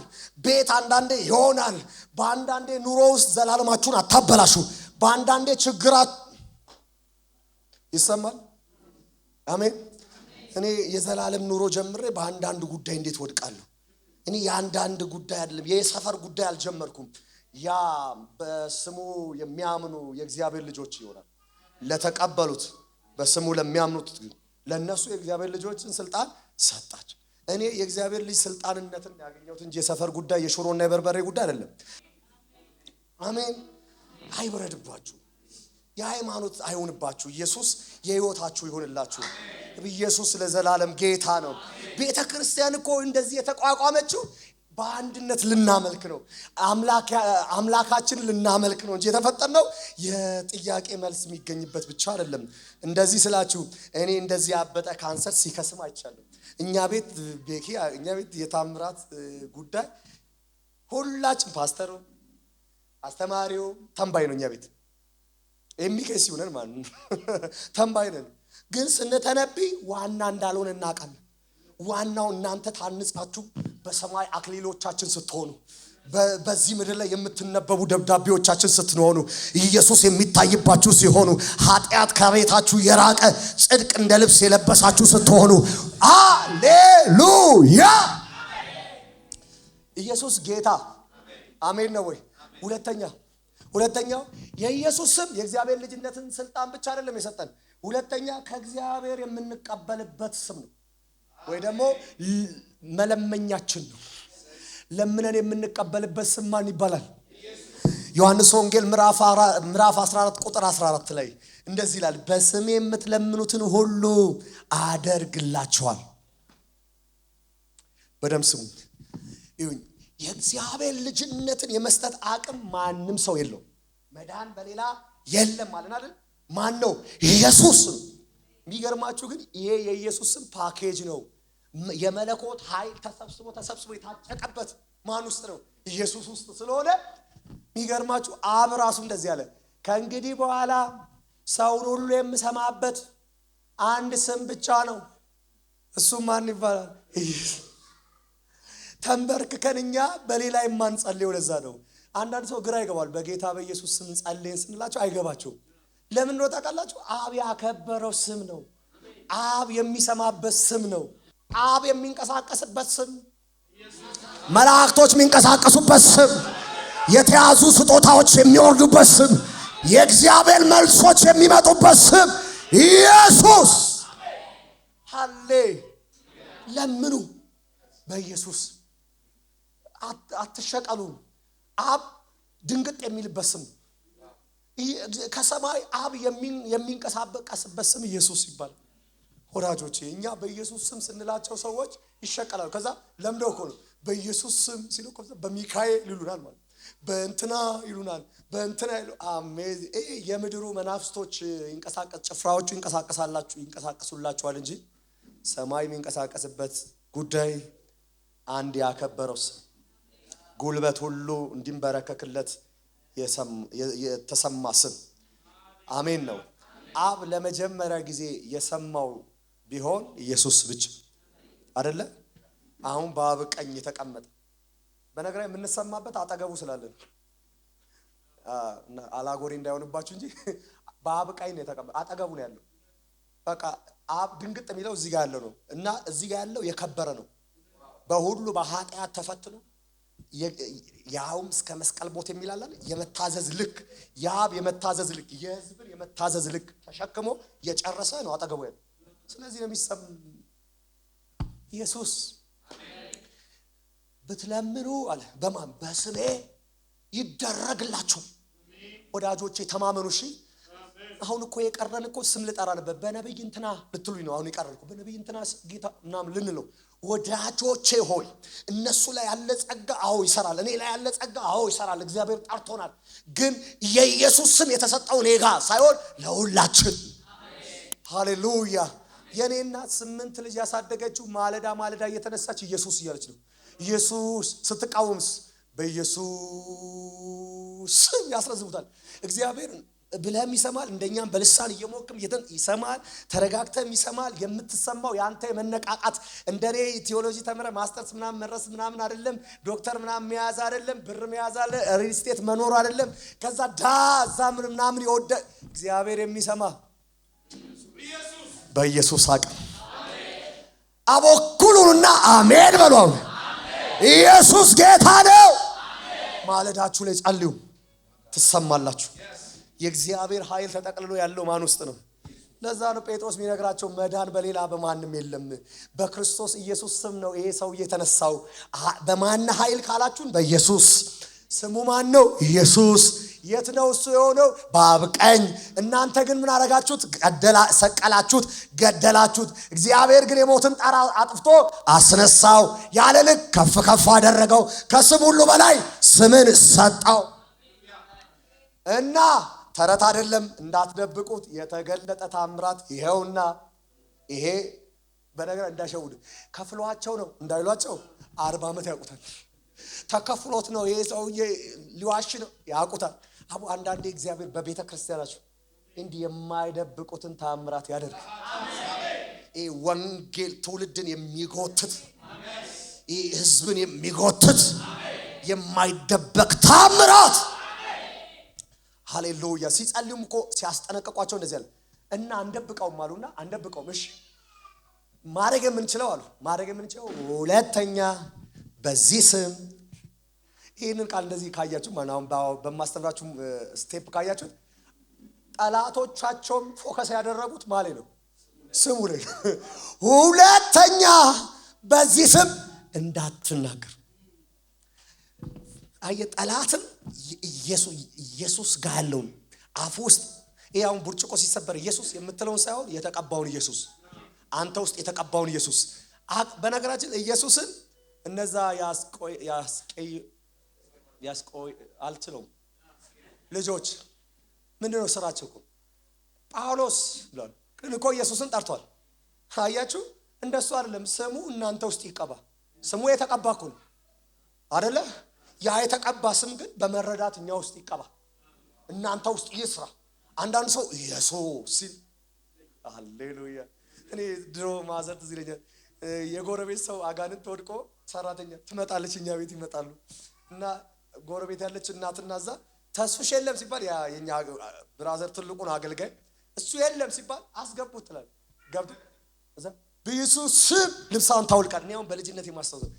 ቤት አንዳንዴ ይሆናል። በአንዳንዴ ኑሮ ውስጥ ዘላለማችሁን አታበላሹ። በአንዳንዴ ችግራት ይሰማል። አሜን። እኔ የዘላለም ኑሮ ጀምሬ በአንዳንድ ጉዳይ እንዴት ወድቃለሁ? እኔ የአንዳንድ ጉዳይ አይደለም የሰፈር ጉዳይ አልጀመርኩም። ያ በስሙ የሚያምኑ የእግዚአብሔር ልጆች ይሆናል። ለተቀበሉት በስሙ ለሚያምኑት ለነሱ የእግዚአብሔር ልጆችን ስልጣን ሰጣቸው። እኔ የእግዚአብሔር ልጅ ስልጣንነትን ያገኘሁት እንጂ የሰፈር ጉዳይ የሽሮና የበርበሬ ጉዳይ አይደለም። አሜን። አይበረድባችሁ። የሃይማኖት አይሆንባችሁ። ኢየሱስ የህይወታችሁ ይሆንላችሁ። ኢየሱስ ለዘላለም ጌታ ነው። ቤተ ክርስቲያን እኮ እንደዚህ የተቋቋመችው በአንድነት ልናመልክ ነው። አምላካችን ልናመልክ ነው እንጂ የተፈጠርነው የጥያቄ መልስ የሚገኝበት ብቻ አይደለም። እንደዚህ ስላችሁ እኔ እንደዚህ ያበጠ ካንሰር ሲከስም አይቻልም። እኛ ቤት የታምራት ጉዳይ ሁላችን ፓስተሩ፣ አስተማሪው ተንባይ ነው። እኛ ቤት የሚከስ ይሆናል ማለት ነው። ተንባይ ነን። ግን ስንተነብይ ዋና እንዳልሆነ እናውቃለን። ዋናው እናንተ ታንጻችሁ በሰማይ አክሊሎቻችን ስትሆኑ፣ በዚህ ምድር ላይ የምትነበቡ ደብዳቤዎቻችን ስትሆኑ፣ ኢየሱስ የሚታይባችሁ ሲሆኑ፣ ኃጢአት ከቤታችሁ የራቀ ጽድቅ እንደ ልብስ የለበሳችሁ ስትሆኑ፣ ሃሌሉያ! ኢየሱስ ጌታ አሜን ነው ወይ? ሁለተኛው የኢየሱስ ስም የእግዚአብሔር ልጅነትን ስልጣን ብቻ አይደለም የሰጠን። ሁለተኛ ከእግዚአብሔር የምንቀበልበት ስም ነው፣ ወይ ደግሞ መለመኛችን ነው። ለምነን የምንቀበልበት ስም ማን ይባላል? ዮሐንስ ወንጌል ምዕራፍ 14 ቁጥር 14 ላይ እንደዚህ ይላል፣ በስሜ የምትለምኑትን ሁሉ አደርግላችኋል። በደም ስሙ ይሁን። የእግዚአብሔር ልጅነትን የመስጠት አቅም ማንም ሰው የለው። መዳን በሌላ የለም ማለት አይደል? ማን ነው? ኢየሱስ ነው። የሚገርማችሁ ግን ይሄ የኢየሱስ ስም ፓኬጅ ነው። የመለኮት ኃይል ተሰብስቦ የታጨቀበት ማን ውስጥ ነው? ኢየሱስ ውስጥ ስለሆነ የሚገርማችሁ አብ ራሱ እንደዚህ ያለ፣ ከእንግዲህ በኋላ ሰውን ሁሉ የምሰማበት አንድ ስም ብቻ ነው። እሱም ማን ይባላል? ተንበርክከን እኛ በሌላ የማንጸልየው ለዛ ነው። አንዳንድ ሰው ግራ ይገባል። በጌታ በኢየሱስ ስም ጸልየን ስንላቸው አይገባቸውም። ለምን ነው ታውቃላችሁ? አብ ያከበረው ስም ነው። አብ የሚሰማበት ስም ነው። አብ የሚንቀሳቀስበት ስም፣ መላእክቶች የሚንቀሳቀሱበት ስም፣ የተያዙ ስጦታዎች የሚወርዱበት ስም፣ የእግዚአብሔር መልሶች የሚመጡበት ስም ኢየሱስ። ሃሌ ለምኑ በኢየሱስ አትሸቀሉ። አብ ድንግጥ የሚልበት ስም፣ ከሰማይ አብ የሚንቀሳቀስበት ስም ኢየሱስ ይባላል። ወዳጆቼ እኛ በኢየሱስ ስም ስንላቸው ሰዎች ይሸቀላሉ። ከዛ ለምደው እኮ ነው በኢየሱስ ስም ሲሉ በሚካኤል ይሉናል ማለት፣ በእንትና ይሉናል፣ በእንትና ይሉ። የምድሩ መናፍስቶች ጭፍራዎቹ ይንቀሳቀሱላችኋል እንጂ ሰማይ የሚንቀሳቀስበት ጉዳይ አንድ ያከበረው ስም፣ ጉልበት ሁሉ እንዲንበረከክለት የተሰማ ስም አሜን ነው። አብ ለመጀመሪያ ጊዜ የሰማው ቢሆን ኢየሱስ ብቻ አይደለ? አሁን በአብ ቀኝ የተቀመጠ፣ በነገራችን የምንሰማበት አጠገቡ ስላለን አላጎሪ እንዳይሆንባችሁ እንጂ በአብ ቀኝ ነው የተቀመጠ፣ አጠገቡ ነው ያለው። በቃ አብ ድንግጥ የሚለው እዚህ ጋር ያለው ነው እና እዚህ ጋር ያለው የከበረ ነው። በሁሉ በኃጢአት ተፈትኖ ያውም እስከ መስቀል ሞት የሚላል የመታዘዝ ልክ የአብ የመታዘዝ ልክ የሕዝብን የመታዘዝ ልክ ተሸክሞ የጨረሰ ነው አጠገቡ ያለው። ስለዚህ ነው የሚሰም ኢየሱስ ብትለምኑ አለ በማን በስሜ ይደረግላችሁ። ወዳጆቼ ተማመኑ። እሺ አሁን እኮ የቀረን እኮ ስም ልጠራ ነበር። በነብይ እንትና ልትሉኝ ነው አሁን የቀረን እኮ በነብይ እንትና ጌታ ምናምን ልንለው። ወዳጆቼ ሆይ እነሱ ላይ ያለ ጸጋ አዎ ይሰራል፣ እኔ ላይ ያለ ጸጋ አዎ ይሰራል። እግዚአብሔር ጠርቶናል። ግን የኢየሱስ ስም የተሰጠው እኔ ጋር ሳይሆን ለሁላችን። ሃሌሉያ። የኔ እናት 8 ልጅ ያሳደገችው ማለዳ ማለዳ እየተነሳች ኢየሱስ እያለች ነው። ኢየሱስ ስትቃወምስ በኢየሱስ ስም ያስረዝሙታል። እግዚአብሔር ብለህም ይሰማል። እንደኛም በልሳን እየሞክም ይሰማል። ተረጋግተም ይሰማል። የምትሰማው ያንተ የመነቃቃት እንደኔ ቲዮሎጂ ተምረ ማስተርስ ምናምን መረስ ምናምን አይደለም፣ ዶክተር ምናምን መያዝ አይደለም፣ ብር መያዝ አለ ሪል ስቴት መኖር አይደለም። ከዛ ዳዛ ምናምን ይወደ እግዚአብሔር የሚሰማ በኢየሱስ አቅም አቦኩሉና አሜን በሉ። ኢየሱስ ጌታ ነው። ማለዳችሁ ላይ ጸልዩ ትሰማላችሁ። የእግዚአብሔር ኃይል ተጠቅልሎ ያለው ማን ውስጥ ነው? ለዛ ነው ጴጥሮስ የሚነግራቸው መዳን በሌላ በማንም የለም በክርስቶስ ኢየሱስ ስም ነው ይሄ ሰው የተነሳው። በማን ኃይል ካላችሁን በኢየሱስ። ስሙ ማን ነው? ኢየሱስ። የት ነው እሱ የሆነው? በአብ ቀኝ። እናንተ ግን ምን አረጋችሁት? ሰቀላችሁት፣ ገደላችሁት። እግዚአብሔር ግን የሞትን ጣር አጥፍቶ አስነሳው፣ ያለ ልክ ከፍ ከፍ አደረገው፣ ከስም ሁሉ በላይ ስምን ሰጠው። እና ተረት አይደለም እንዳትደብቁት፣ የተገለጠ ታምራት ይሄውና። ይሄ በነገር እንዳይሸውድ ከፍሏቸው ነው እንዳይሏቸው 40 ዓመት ያውቁታል። ተከፍሎት ነው ይሄ ሰውዬ ሊዋሽ ነው ያውቁታል። አቡ አንዳንዴ እግዚአብሔር በቤተ ክርስቲያናችሁ እንዲህ የማይደብቁትን ታምራት ያደርጋል። ይሄ ወንጌል ትውልድን የሚጎትት ይሄ ሕዝብን የሚጎትት የማይደበቅ ታምራት። ሃሌሉያ። ሲጸልዩም እኮ ሲያስጠነቀቋቸው እንደዚህ አለ እና አንደብቀውም አሉና አንደብቀውም። እሺ ማድረግ የምንችለው አሉ ማድረግ የምንችለው ሁለተኛ በዚህ ስም። ይህንን ቃል እንደዚህ ካያችሁ ማናውን በማስተምራችሁ ስቴፕ ካያችሁ ጠላቶቻቸውም ፎከስ ያደረጉት ማለት ነው ስሙ ላይ። ሁለተኛ በዚህ ስም እንዳትናገር። ጠላትም ኢየሱስ ጋር ያለውን አፍ ውስጥ ይሄው ብርጭቆ ሲሰበር ኢየሱስ የምትለውን ሳይሆን የተቀባውን ኢየሱስ፣ አንተ ውስጥ የተቀባውን ኢየሱስ። በነገራችን ኢየሱስን እነዛ ያስቆይ አልችለውም ልጆች ምንድነው ስራቸው እኮ ጳውሎስ ብሏል። ግን እኮ ኢየሱስን ጠርቷል። አያችሁ እንደሱ አይደለም። ስሙ እናንተ ውስጥ ይቀባ። ስሙ የተቀባ እኮ ነው አይደለ? ያ የተቀባ ስም ግን በመረዳት እኛ ውስጥ ይቀባ፣ እናንተ ውስጥ ይስራ። አንዳንድ ሰው ኢየሱስ ሲል ሃሌሉያ። እኔ ድሮ ማዘር ትዝ ይለኛል። የጎረቤት ሰው አጋንንት ወድቆ ሰራተኛ ትመጣለች፣ እኛ ቤት ይመጣሉ እና ጎረቤት ያለች እናትና እዛ ተስፍሽ የለም ሲባል ያ የኛ ብራዘር ትልቁን አገልጋይ እሱ የለም ሲባል አስገቡት ትላል። ገብቶ እዛ በኢየሱስ ስም ልብሷን ታውልቃል። እኔ አሁን በልጅነት የማስተውለው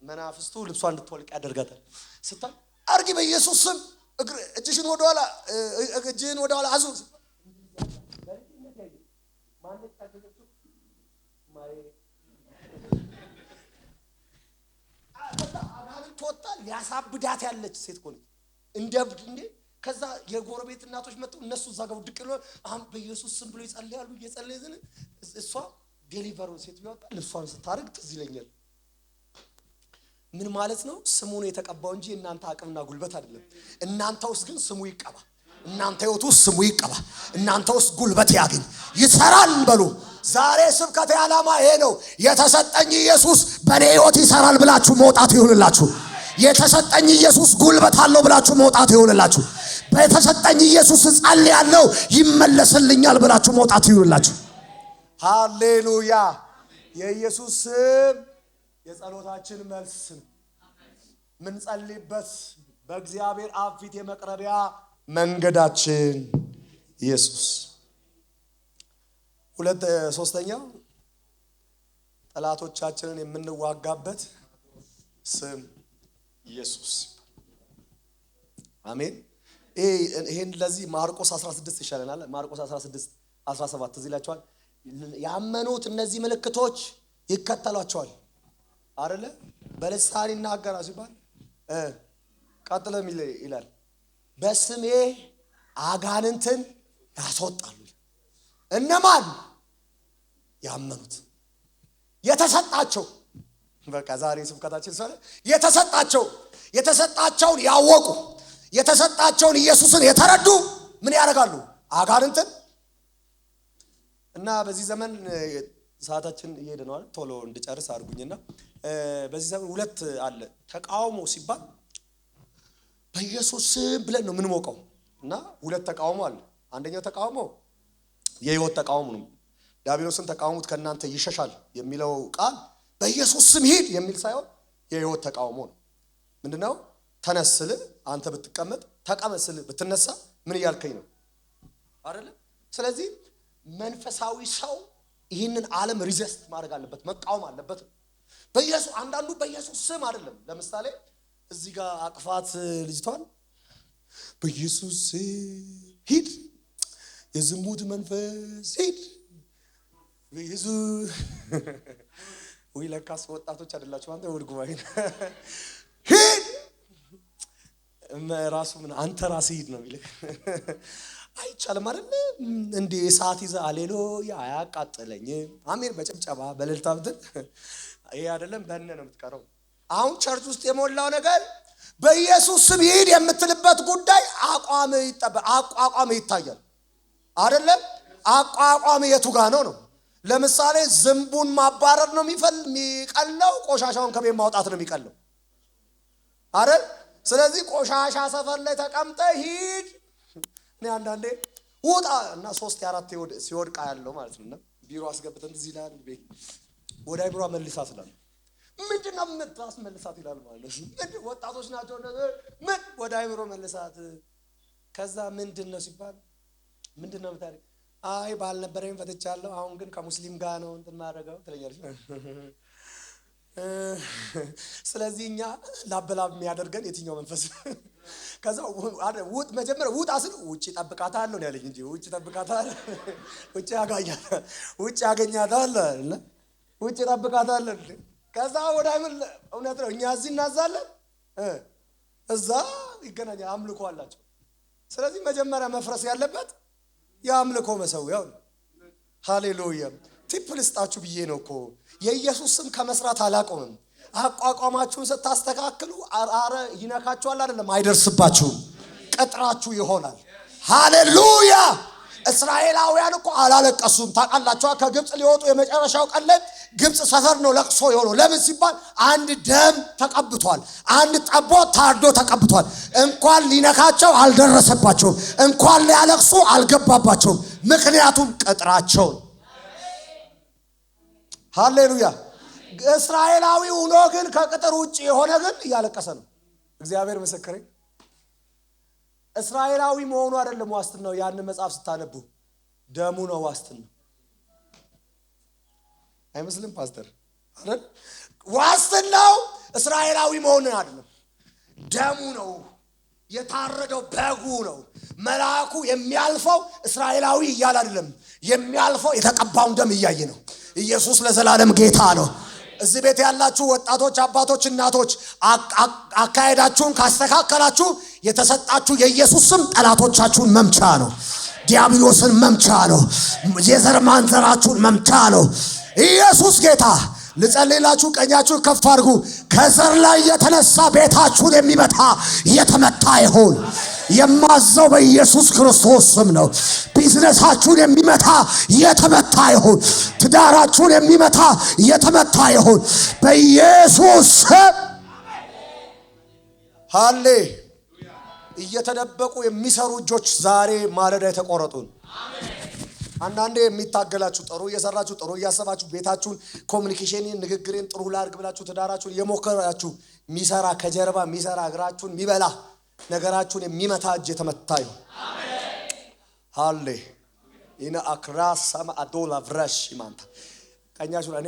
መናፍስቱ ልብሷን እንድትወልቅ ያደርጋታል። ስታይ አርጊ በኢየሱስ ስም እጅሽን ወደ ኋላ አዙር። በልጅነት ያየ ማለት ታደርጉ ማይ ቶታል ያሳብዳት ያለች ሴት ሆነ እንደብድ እንዴ። ከዛ የጎረቤት እናቶች መጡ። እነሱ እዛ ጋር ድቅ ብለው አሁን በኢየሱስ ስም ብሎ ይጸልያሉ። እየጸለየዘን እሷ ዴሊቨሩ ሴት ቢወጣ ልብሷን ስታርግ ትዝ ይለኛል። ምን ማለት ነው? ስሙ ነው የተቀባው እንጂ እናንተ አቅምና ጉልበት አይደለም። እናንተ ውስጥ ግን ስሙ ይቀባ። እናንተ ህይወት ውስጥ ስሙ ይቀባ። እናንተ ውስጥ ጉልበት ያገኝ ይሰራል በሉ። ዛሬ ስብከቴ ዓላማ ይሄ ነው። የተሰጠኝ ኢየሱስ በኔ ህይወት ይሰራል ብላችሁ መውጣት ይሁንላችሁ። የተሰጠኝ ኢየሱስ ጉልበት አለው ብላችሁ መውጣት ይሁንላችሁ። በተሰጠኝ ኢየሱስ ጸልያለሁ ይመለስልኛል ብላችሁ መውጣት ይሁንላችሁ። ሃሌሉያ። የኢየሱስ ስም የጸሎታችን መልስ ነው። ምን ጸልይበት በእግዚአብሔር አብ ፊት የመቅረቢያ መንገዳችን ኢየሱስ። ሁለት ሶስተኛው ጠላቶቻችንን የምንዋጋበት ስም ኢየሱስ። አሜን። ይሄን ለዚህ ማርቆስ 16 ይሻለናል። ማርቆስ 16:17 እዚህ ይላችኋል። ያመኑት እነዚህ ምልክቶች ይከተሏቸዋል አይደለ? በልሳን ይናገራሉ ሲባል ቀጥሎም ይላል በስሜ አጋንንትን ያስወጣሉ። እነማን? ያመኑት የተሰጣቸው። በቃ ዛሬ ስብከታችን የተሰጣቸውን ያወቁ የተሰጣቸውን ኢየሱስን የተረዱ ምን ያደርጋሉ? አጋንንትን። እና በዚህ ዘመን ሰዓታችን እየሄደ ነው አይደል? ቶሎ እንድጨርስ አድርጉኝና በዚህ ዘመን ሁለት አለ። ተቃውሞ ሲባል በኢየሱስ ስም ብለን ነው የምንሞቀው። እና ሁለት ተቃውሞ አለ። አንደኛው ተቃውሞ የህይወት ተቃውሞ ነው። ዲያብሎስን ተቃውሙት ከእናንተ ይሸሻል የሚለው ቃል በኢየሱስ ስም ሂድ የሚል ሳይሆን የህይወት ተቃውሞ ነው። ምንድነው? ተነስል አንተ ብትቀመጥ ተቀመስል ብትነሳ ምን ያልከኝ ነው አይደለ? ስለዚህ መንፈሳዊ ሰው ይህንን ዓለም ሪዘስት ማድረግ አለበት፣ መቃወም አለበት። በኢየሱስ አንዳንዱ በኢየሱስ ስም አይደለም። ለምሳሌ እዚህ ጋር አቅፋት ልጅቷን በኢየሱስ ሂድ፣ የዝሙት መንፈስ ሂድ በኢየሱስ ወይ ለካስ ወጣቶች አይደላችሁ አንተ ወልጉባይ ሂድ ራሱ ምን አንተ ራስህ ሂድ ነው የሚልህ። አይቻልም አይደል? እንዴ ሰዓት ይዘህ ሃሌሉያ አያቃጥለኝ አሜን በጭብጨባ በእልልታ ብትል ይሄ አይደለም በእነ ነው የምትቀረው። አሁን ቸርች ውስጥ የሞላው ነገር በኢየሱስ ስም ሂድ የምትልበት ጉዳይ አቋም ይታያል አይደለም? አቋም የቱ ጋር ነው? ለምሳሌ ዝንቡን ማባረር ነው የሚቀለው፣ ቆሻሻውን ከቤት ማውጣት ነው የሚቀለው አይደል? ስለዚህ ቆሻሻ ሰፈር ላይ ተቀምጠ ሂድ እኔ አንዳንዴ ውጣ እና 3-4 ሲወድቃ ያለው ማለት ነው። ቢሮ አስገብተን እዚህ ላይ ቤት ወደ አይብሯ መልሳት ይላል። ምንድነው የምትራስ መልሳት ይላል ማለት ነው። ወጣቶች ናቸው ምን ወደ አይብሮ መልሳት። ከዛ ምንድነው ሲባል ምንድነው የምታደርግ? አይ ባልነበረኝ ፈትቻለሁ፣ አሁን ግን ከሙስሊም ጋር ነው እንትን ማድረገው ትለኛለች። ስለዚህ እኛ ላበላብ የሚያደርገን የትኛው መንፈስ? ከዛ ውጥ መጀመሪያ ውጥ አስል ውጪ ጠብቃታለሁ ነው ያለኝ እንጂ ውጪ ጠብቃታለሁ ውጪ ያገኛታለሁ ውጪ ጠብቃታለሁ። ከዛ ወደ አይምል እውነት ነው እኛ እዚህ እናዛለን እዛ ይገናኛል። አምልኮ አላቸው። ስለዚህ መጀመሪያ መፍረስ ያለበት የአምልኮ መሰዊያው ነው። ሃሌሉያ። ቲፕ ልስጣችሁ ብዬ ነው እኮ የኢየሱስ ስም ከመስራት አላቆምም። አቋቋማችሁን ስታስተካክሉ አረ ይነካችኋል አይደለም፣ አይደርስባችሁም፣ ቅጥራችሁ ይሆናል። ሃሌሉያ። እስራኤላውያን እኮ አላለቀሱም ታውቃላችሁ። ከግብጽ ሊወጡ የመጨረሻው ቀን ላይ ግብጽ ሰፈር ነው ለቅሶ የሆነው። ለምን ሲባል አንድ ደም ተቀብቷል፣ አንድ ጠቦት ታርዶ ተቀብቷል። እንኳን ሊነካቸው አልደረሰባቸውም፣ እንኳን ሊያለቅሱ አልገባባቸውም። ምክንያቱም ቅጥራቸው። ሃሌሉያ። እስራኤላዊ ሆኖ ግን ከቅጥር ውጪ የሆነ ግን እያለቀሰ ነው። እግዚአብሔር ምስክሬ። እስራኤላዊ መሆኑ አይደለም ዋስትናው። ያን መጽሐፍ ስታነቡ ደሙ ነው ዋስትናው። አይመስልም ፓስተር? አይደል? ዋስትናው እስራኤላዊ መሆኑ አይደለም፣ ደሙ ነው። የታረደው በጉ ነው። መልአኩ የሚያልፈው እስራኤላዊ እያለ አይደለም፣ የሚያልፈው የተቀባውን ደም እያየ ነው። ኢየሱስ ለዘላለም ጌታ ነው። እዚህ ቤት ያላችሁ ወጣቶች፣ አባቶች፣ እናቶች አካሄዳችሁን ካስተካከላችሁ የተሰጣችሁ የኢየሱስ ስም ጠላቶቻችሁን መምቻ ነው። ዲያብሎስን መምቻ ነው። የዘር ማንዘራችሁን መምቻ ነው። ኢየሱስ ጌታ። ልጸልይላችሁ፣ ቀኛችሁን ከፍ አድርጉ። ከዘር ላይ የተነሳ ቤታችሁን የሚመታ የተመታ ይሁን። የማዘው በኢየሱስ ክርስቶስ ስም ነው። ቢዝነሳችሁን የሚመታ የተመታ ይሁን። ትዳራችሁን የሚመታ የተመታ ይሁን በኢየሱስ ስም። ሃሌ። እየተደበቁ የሚሰሩ እጆች ዛሬ ማለዳ የተቆረጡን። አንዳንዴ የሚታገላችሁ ጥሩ እየሰራችሁ ጥሩ እያሰባችሁ ቤታችሁን ኮሙኒኬሽንን ንግግሬን ጥሩ ላድርግ ብላችሁ ትዳራችሁን የሞከራችሁ ሚሰራ ከጀርባ ሚሰራ እግራችሁን ሚበላ ነገራችሁን የሚመታ እጅ የተመታ ይሁን። አሜን። ሃሌ ኢና አክራሳማ አዶላ ፍረሽ ማንታ ቀኛችሁ እኔ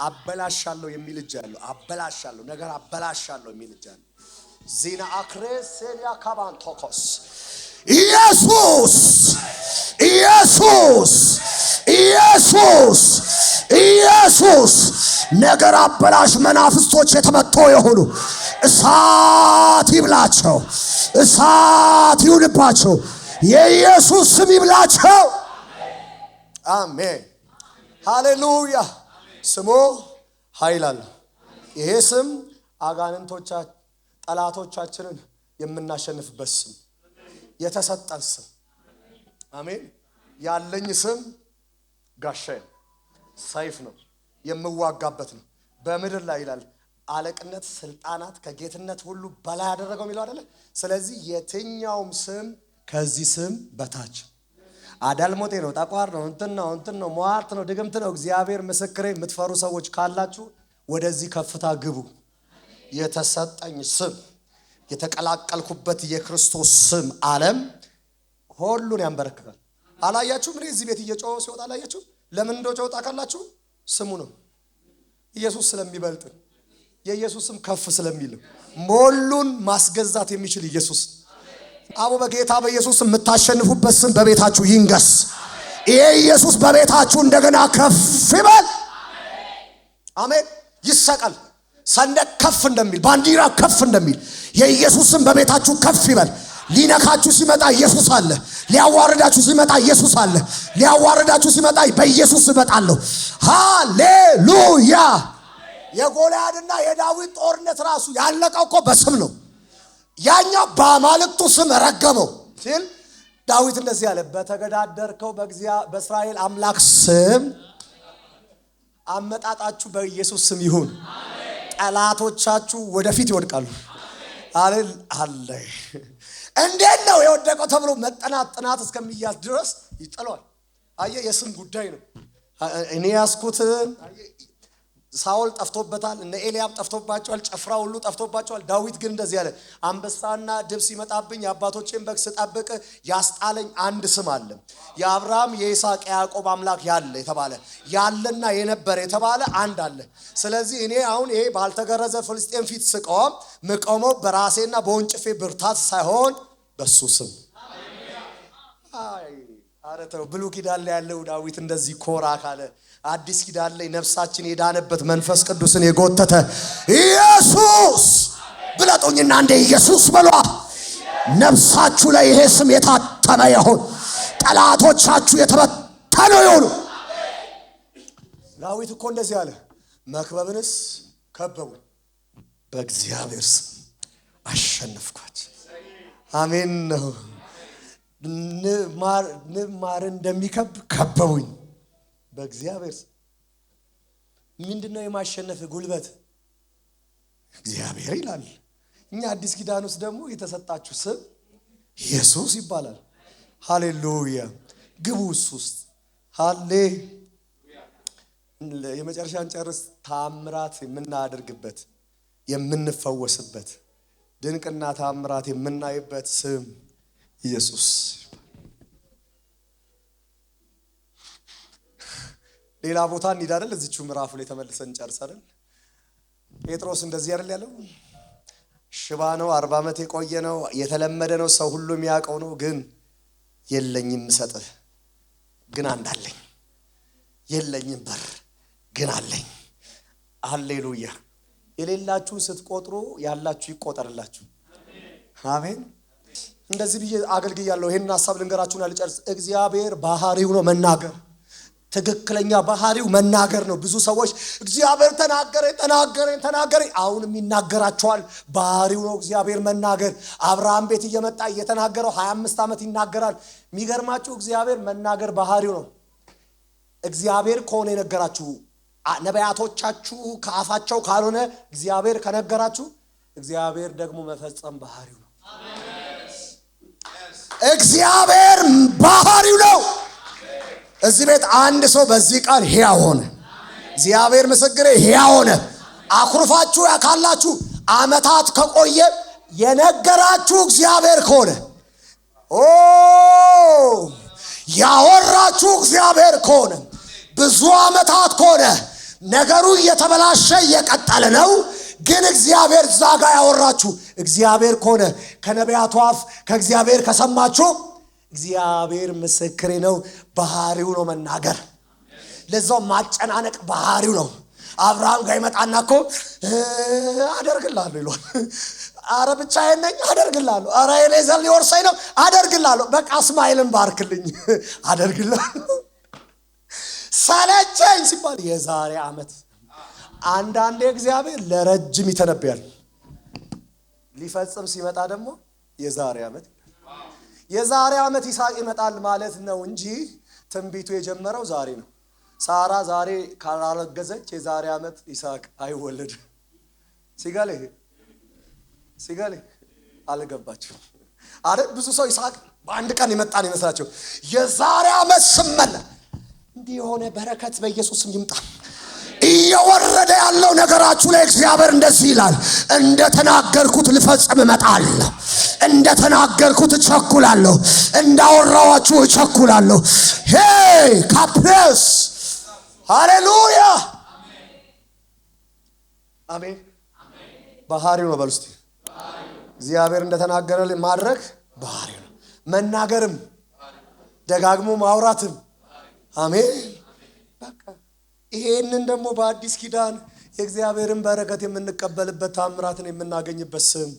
አበላሻለሁ የሚል እጅ አለው። አበላሻለሁ ነገር አበላሻለሁ የሚል እጅ አለው። ዚና አክሬሴሊያ ካባንቶኮስ ኢየሱስ ኢየሱስ ኢየሱስ ኢየሱስ ነገር አበላሽ መናፍስቶች የተመቶ የሆኑ እሳት ይብላቸው፣ እሳት ይሁንባቸው፣ የኢየሱስ ስም ይብላቸው። አሜን ሃሌሉያ። ስሙ ኃይል አለው። ይሄ ስም ጠላቶቻችንን የምናሸንፍበት ስም፣ የተሰጠን ስም። አሜን። ያለኝ ስም ጋሻዬ ሰይፍ ነው፣ የምዋጋበት ነው። በምድር ላይ ይላል አለቅነት ስልጣናት ከጌትነት ሁሉ በላይ ያደረገው የሚለው አይደለ? ስለዚህ የትኛውም ስም ከዚህ ስም በታች አዳልሞቴ ነው፣ ጠቋር ነው፣ እንትን ነው፣ ሟርት ነው፣ ድግምት ነው። እግዚአብሔር ምስክሬ፣ የምትፈሩ ሰዎች ካላችሁ ወደዚህ ከፍታ ግቡ። የተሰጠኝ ስም፣ የተቀላቀልኩበት የክርስቶስ ስም ዓለም ሁሉን ያንበረክካል። አላያችሁም? እዚህ ቤት እየጮኸ ሲወጣ አላያችሁ? ለምን እንደጮኸ ታውቃላችሁ? ስሙ ነው። ኢየሱስ ስለሚበልጥ፣ የኢየሱስ ስም ከፍ ስለሚል፣ ሁሉን ማስገዛት የሚችል ኢየሱስ። አቡ በጌታ በኢየሱስ የምታሸንፉበት ስም በቤታችሁ ይንገስ። ይሄ ኢየሱስ በቤታችሁ እንደገና ከፍ ይበል። አሜን። ይሰቀል። ሰንደቅ ከፍ እንደሚል፣ ባንዲራ ከፍ እንደሚል የኢየሱስ ስም በቤታችሁ ከፍ ይበል። ሊነካችሁ ሲመጣ ኢየሱስ አለ። ሊያዋርዳችሁ ሲመጣ ኢየሱስ አለ። ሊያዋርዳችሁ ሲመጣ በኢየሱስ እመጣለሁ። ሃሌሉያ። የጎልያድና የዳዊት ጦርነት ራሱ ያለቀው እኮ በስም ነው። ያኛው በአማልክቱ ስም ረገመው ሲል ዳዊት እንደዚህ አለ፣ በተገዳደርከው በእስራኤል አምላክ ስም አመጣጣችሁ በኢየሱስ ስም ይሁን። ጠላቶቻችሁ ወደፊት ይወድቃሉ። አለ እንዴት ነው የወደቀው ተብሎ ጥናት እስከሚያዝ ድረስ ይጥሏል። አየ የስም ጉዳይ ነው። እኔ ያስኩት ሳውል ጠፍቶበታል፣ እነ ኤልያብ ጠፍቶባቸዋል፣ ጨፍራ ሁሉ ጠፍቶባቸዋል። ዳዊት ግን እንደዚህ አለ፣ አንበሳና ድብ ሲመጣብኝ የአባቶቼን በግ ስጠብቅ ያስጣለኝ አንድ ስም አለ። የአብርሃም የይስሐቅ የያዕቆብ አምላክ ያለ የተባለ ያለና የነበረ የተባለ አንድ አለ። ስለዚህ እኔ አሁን ይሄ ባልተገረዘ ፍልስጤም ፊት ስቆም ምቆመው በራሴና በወንጭፌ ብርታት ሳይሆን በሱ ስም። አረተው ብሉይ ኪዳን ላይ ያለው ዳዊት እንደዚህ ኮራ ካለ አዲስ ኪዳን ላይ ነፍሳችን የዳነበት መንፈስ ቅዱስን የጎተተ ኢየሱስ ብለጡኝና እንደ ኢየሱስ በሏ። ነፍሳችሁ ላይ ይሄ ስም የታተመ ይሁን። ጠላቶቻችሁ የተበተኑ ይሁኑ። ዳዊት እኮ እንደዚህ አለ፣ መክበብንስ ከበቡ፣ በእግዚአብሔር ስም አሸነፍኳቸው። አሜን ነው። ንማር እንደሚከብ ከበቡኝ በእግዚአብሔር ስም። ምንድነው የማሸነፍ ጉልበት? እግዚአብሔር ይላል። እኛ አዲስ ኪዳን ውስጥ ደግሞ የተሰጣችሁ ስም ኢየሱስ ይባላል። ሃሌሉያ። ግቡ ውስጥ ሃሌሉያ። የመጨረሻን ጨርስ። ታምራት የምናደርግበት የምንፈወስበት ድንቅና ታምራት የምናይበት ስም ኢየሱስ። ሌላ ቦታ እንሂድ አይደል? እዚቹ ምዕራፉ ላይ ተመልሰን ጨርስ አይደል? ጴጥሮስ እንደዚህ አይደል ያለው? ሽባ ነው፣ 40 ዓመት የቆየ ነው፣ የተለመደ ነው፣ ሰው ሁሉ የሚያውቀው ነው። ግን የለኝም ሰጥህ፣ ግን አንዳለኝ። የለኝም በር ግን አለኝ። ሃሌሉያ። የሌላችሁ ስትቆጥሩ ያላችሁ ይቆጠርላችሁ። አሜን። እንደዚህ ብዬ አገልግያለሁ። ይሄን ሐሳብ ልንገራችሁና ልጨርስ። እግዚአብሔር ባህሪው ነው መናገር። ትክክለኛ ባህሪው መናገር ነው። ብዙ ሰዎች እግዚአብሔር ተናገረኝ አሁንም ይናገራቸዋል። ባህሪው ነው እግዚአብሔር መናገር። አብርሃም ቤት እየመጣ እየተናገረው 25 ዓመት ይናገራል። የሚገርማችሁ እግዚአብሔር መናገር ባህሪው ነው። እግዚአብሔር ከሆነ የነገራችሁ ነቢያቶቻችሁ ከአፋቸው ካልሆነ እግዚአብሔር ከነገራችሁ እግዚአብሔር ደግሞ መፈጸም ባህሪው ነው። እግዚአብሔር ባህሪው ነው። እዚህ ቤት አንድ ሰው በዚህ ቃል ሕያው ሆነ። እግዚአብሔር ምስክሬ ሕያው ሆነ። አኩርፋችሁ ያካላችሁ ዓመታት ከቆየ የነገራችሁ እግዚአብሔር ከሆነ ያወራችሁ እግዚአብሔር ከሆነ ብዙ ዓመታት ከሆነ ነገሩ እየተበላሸ እየቀጠለ ነው። ግን እግዚአብሔር ዛጋ ያወራችሁ እግዚአብሔር ከሆነ ከነቢያቱ አፍ ከእግዚአብሔር ከሰማችሁ እግዚአብሔር ምስክሬ ነው። ባህሪው ነው መናገር። ለዛው ማጨናነቅ ባህሪው ነው። አብርሃም ጋር ይመጣና እኮ አደርግልሃለሁ ይሏል። አረ ብቻዬን ነኝ አደርግልሃለሁ። አረ ኤሌዘር ሊወርሰኝ ነው አደርግልሃለሁ። በቃ እስማኤልን ባርክልኝ አደርግልሃለሁ። ሰለቸኝ ሲባል የዛሬ ዓመት። አንዳንዴ እግዚአብሔር ለረጅም ይተነብያል። ሊፈጽም ሲመጣ ደግሞ የዛሬ ዓመት ይስሐቅ ይመጣል ማለት ነው እንጂ ትንቢቱ የጀመረው ዛሬ ነው። ሳራ ዛሬ ካላረገዘች የዛሬ ዓመት ይስሐቅ አይወለድም። ሲጋሌ አልገባችሁ አይደል? ብዙ ሰው ይስሐቅ በአንድ ቀን ይመጣን ይመስላችሁ። የዛሬ ዓመት ስመለ እንዲህ የሆነ በረከት በኢየሱስም ይምጣ። እየወረደ ያለው ነገራችሁ ላይ እግዚአብሔር እንደዚህ ይላል፣ እንደተናገርኩት ልፈጽም እመጣለሁ፣ እንደተናገርኩት እቸኩላለሁ፣ እንዳወራዋችሁ እቸኩላለሁ። ሄይ ካፕሬስ ሃሌሉያ አሜን። ባህሪው ነው በሉስቲ። እግዚአብሔር እንደተናገረ ማድረግ ባህሪው ነው። መናገርም ደጋግሞ ማውራትም አሜን። በቃ ይሄንን ደግሞ በአዲስ ኪዳን የእግዚአብሔርን በረከት የምንቀበልበት ታምራትን የምናገኝበት ስም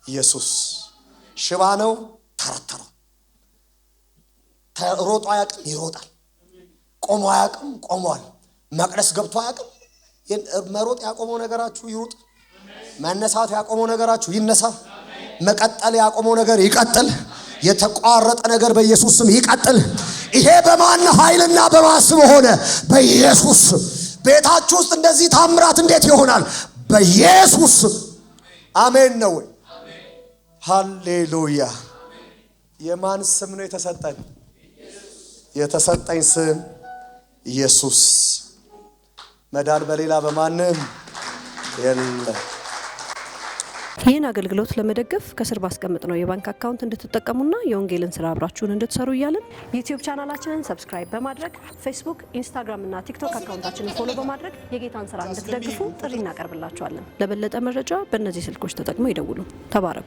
ኢየሱስ። ሽባ ነው ተረተረው፣ ሮጦ አያውቅም ይሮጣል፣ ቆሞ አያውቅም ቆሟል፣ መቅደስ ገብቶ አያውቅም። መሮጥ ያቆመው ነገራችሁ ይሩጥ፣ መነሳት ያቆመው ነገራችሁ ይነሳ፣ መቀጠል ያቆመው ነገር ይቀጥል፣ የተቋረጠ ነገር በኢየሱስ ስም ይቀጥል። ይሄ በማን ኃይልና በማስብ ሆነ? በኢየሱስ። ቤታችሁ ውስጥ እንደዚህ ታምራት እንዴት ይሆናል? በኢየሱስ አሜን ነው ወይ? ሃሌሉያ። የማን ስም ነው የተሰጠን? የተሰጠኝ ስም ኢየሱስ። መዳን በሌላ በማንም የለም። ይህን አገልግሎት ለመደገፍ ከስር ባስቀምጥነው የባንክ አካውንት እንድትጠቀሙና የወንጌልን ስራ አብራችሁን እንድትሰሩ እያልን ዩቲዩብ ቻናላችንን ሰብስክራይብ በማድረግ ፌስቡክ፣ ኢንስታግራም እና ቲክቶክ አካውንታችንን ፎሎ በማድረግ የጌታን ስራ እንድትደግፉ ጥሪ እናቀርብላችኋለን። ለበለጠ መረጃ በእነዚህ ስልኮች ተጠቅመው ይደውሉ። ተባረኩ።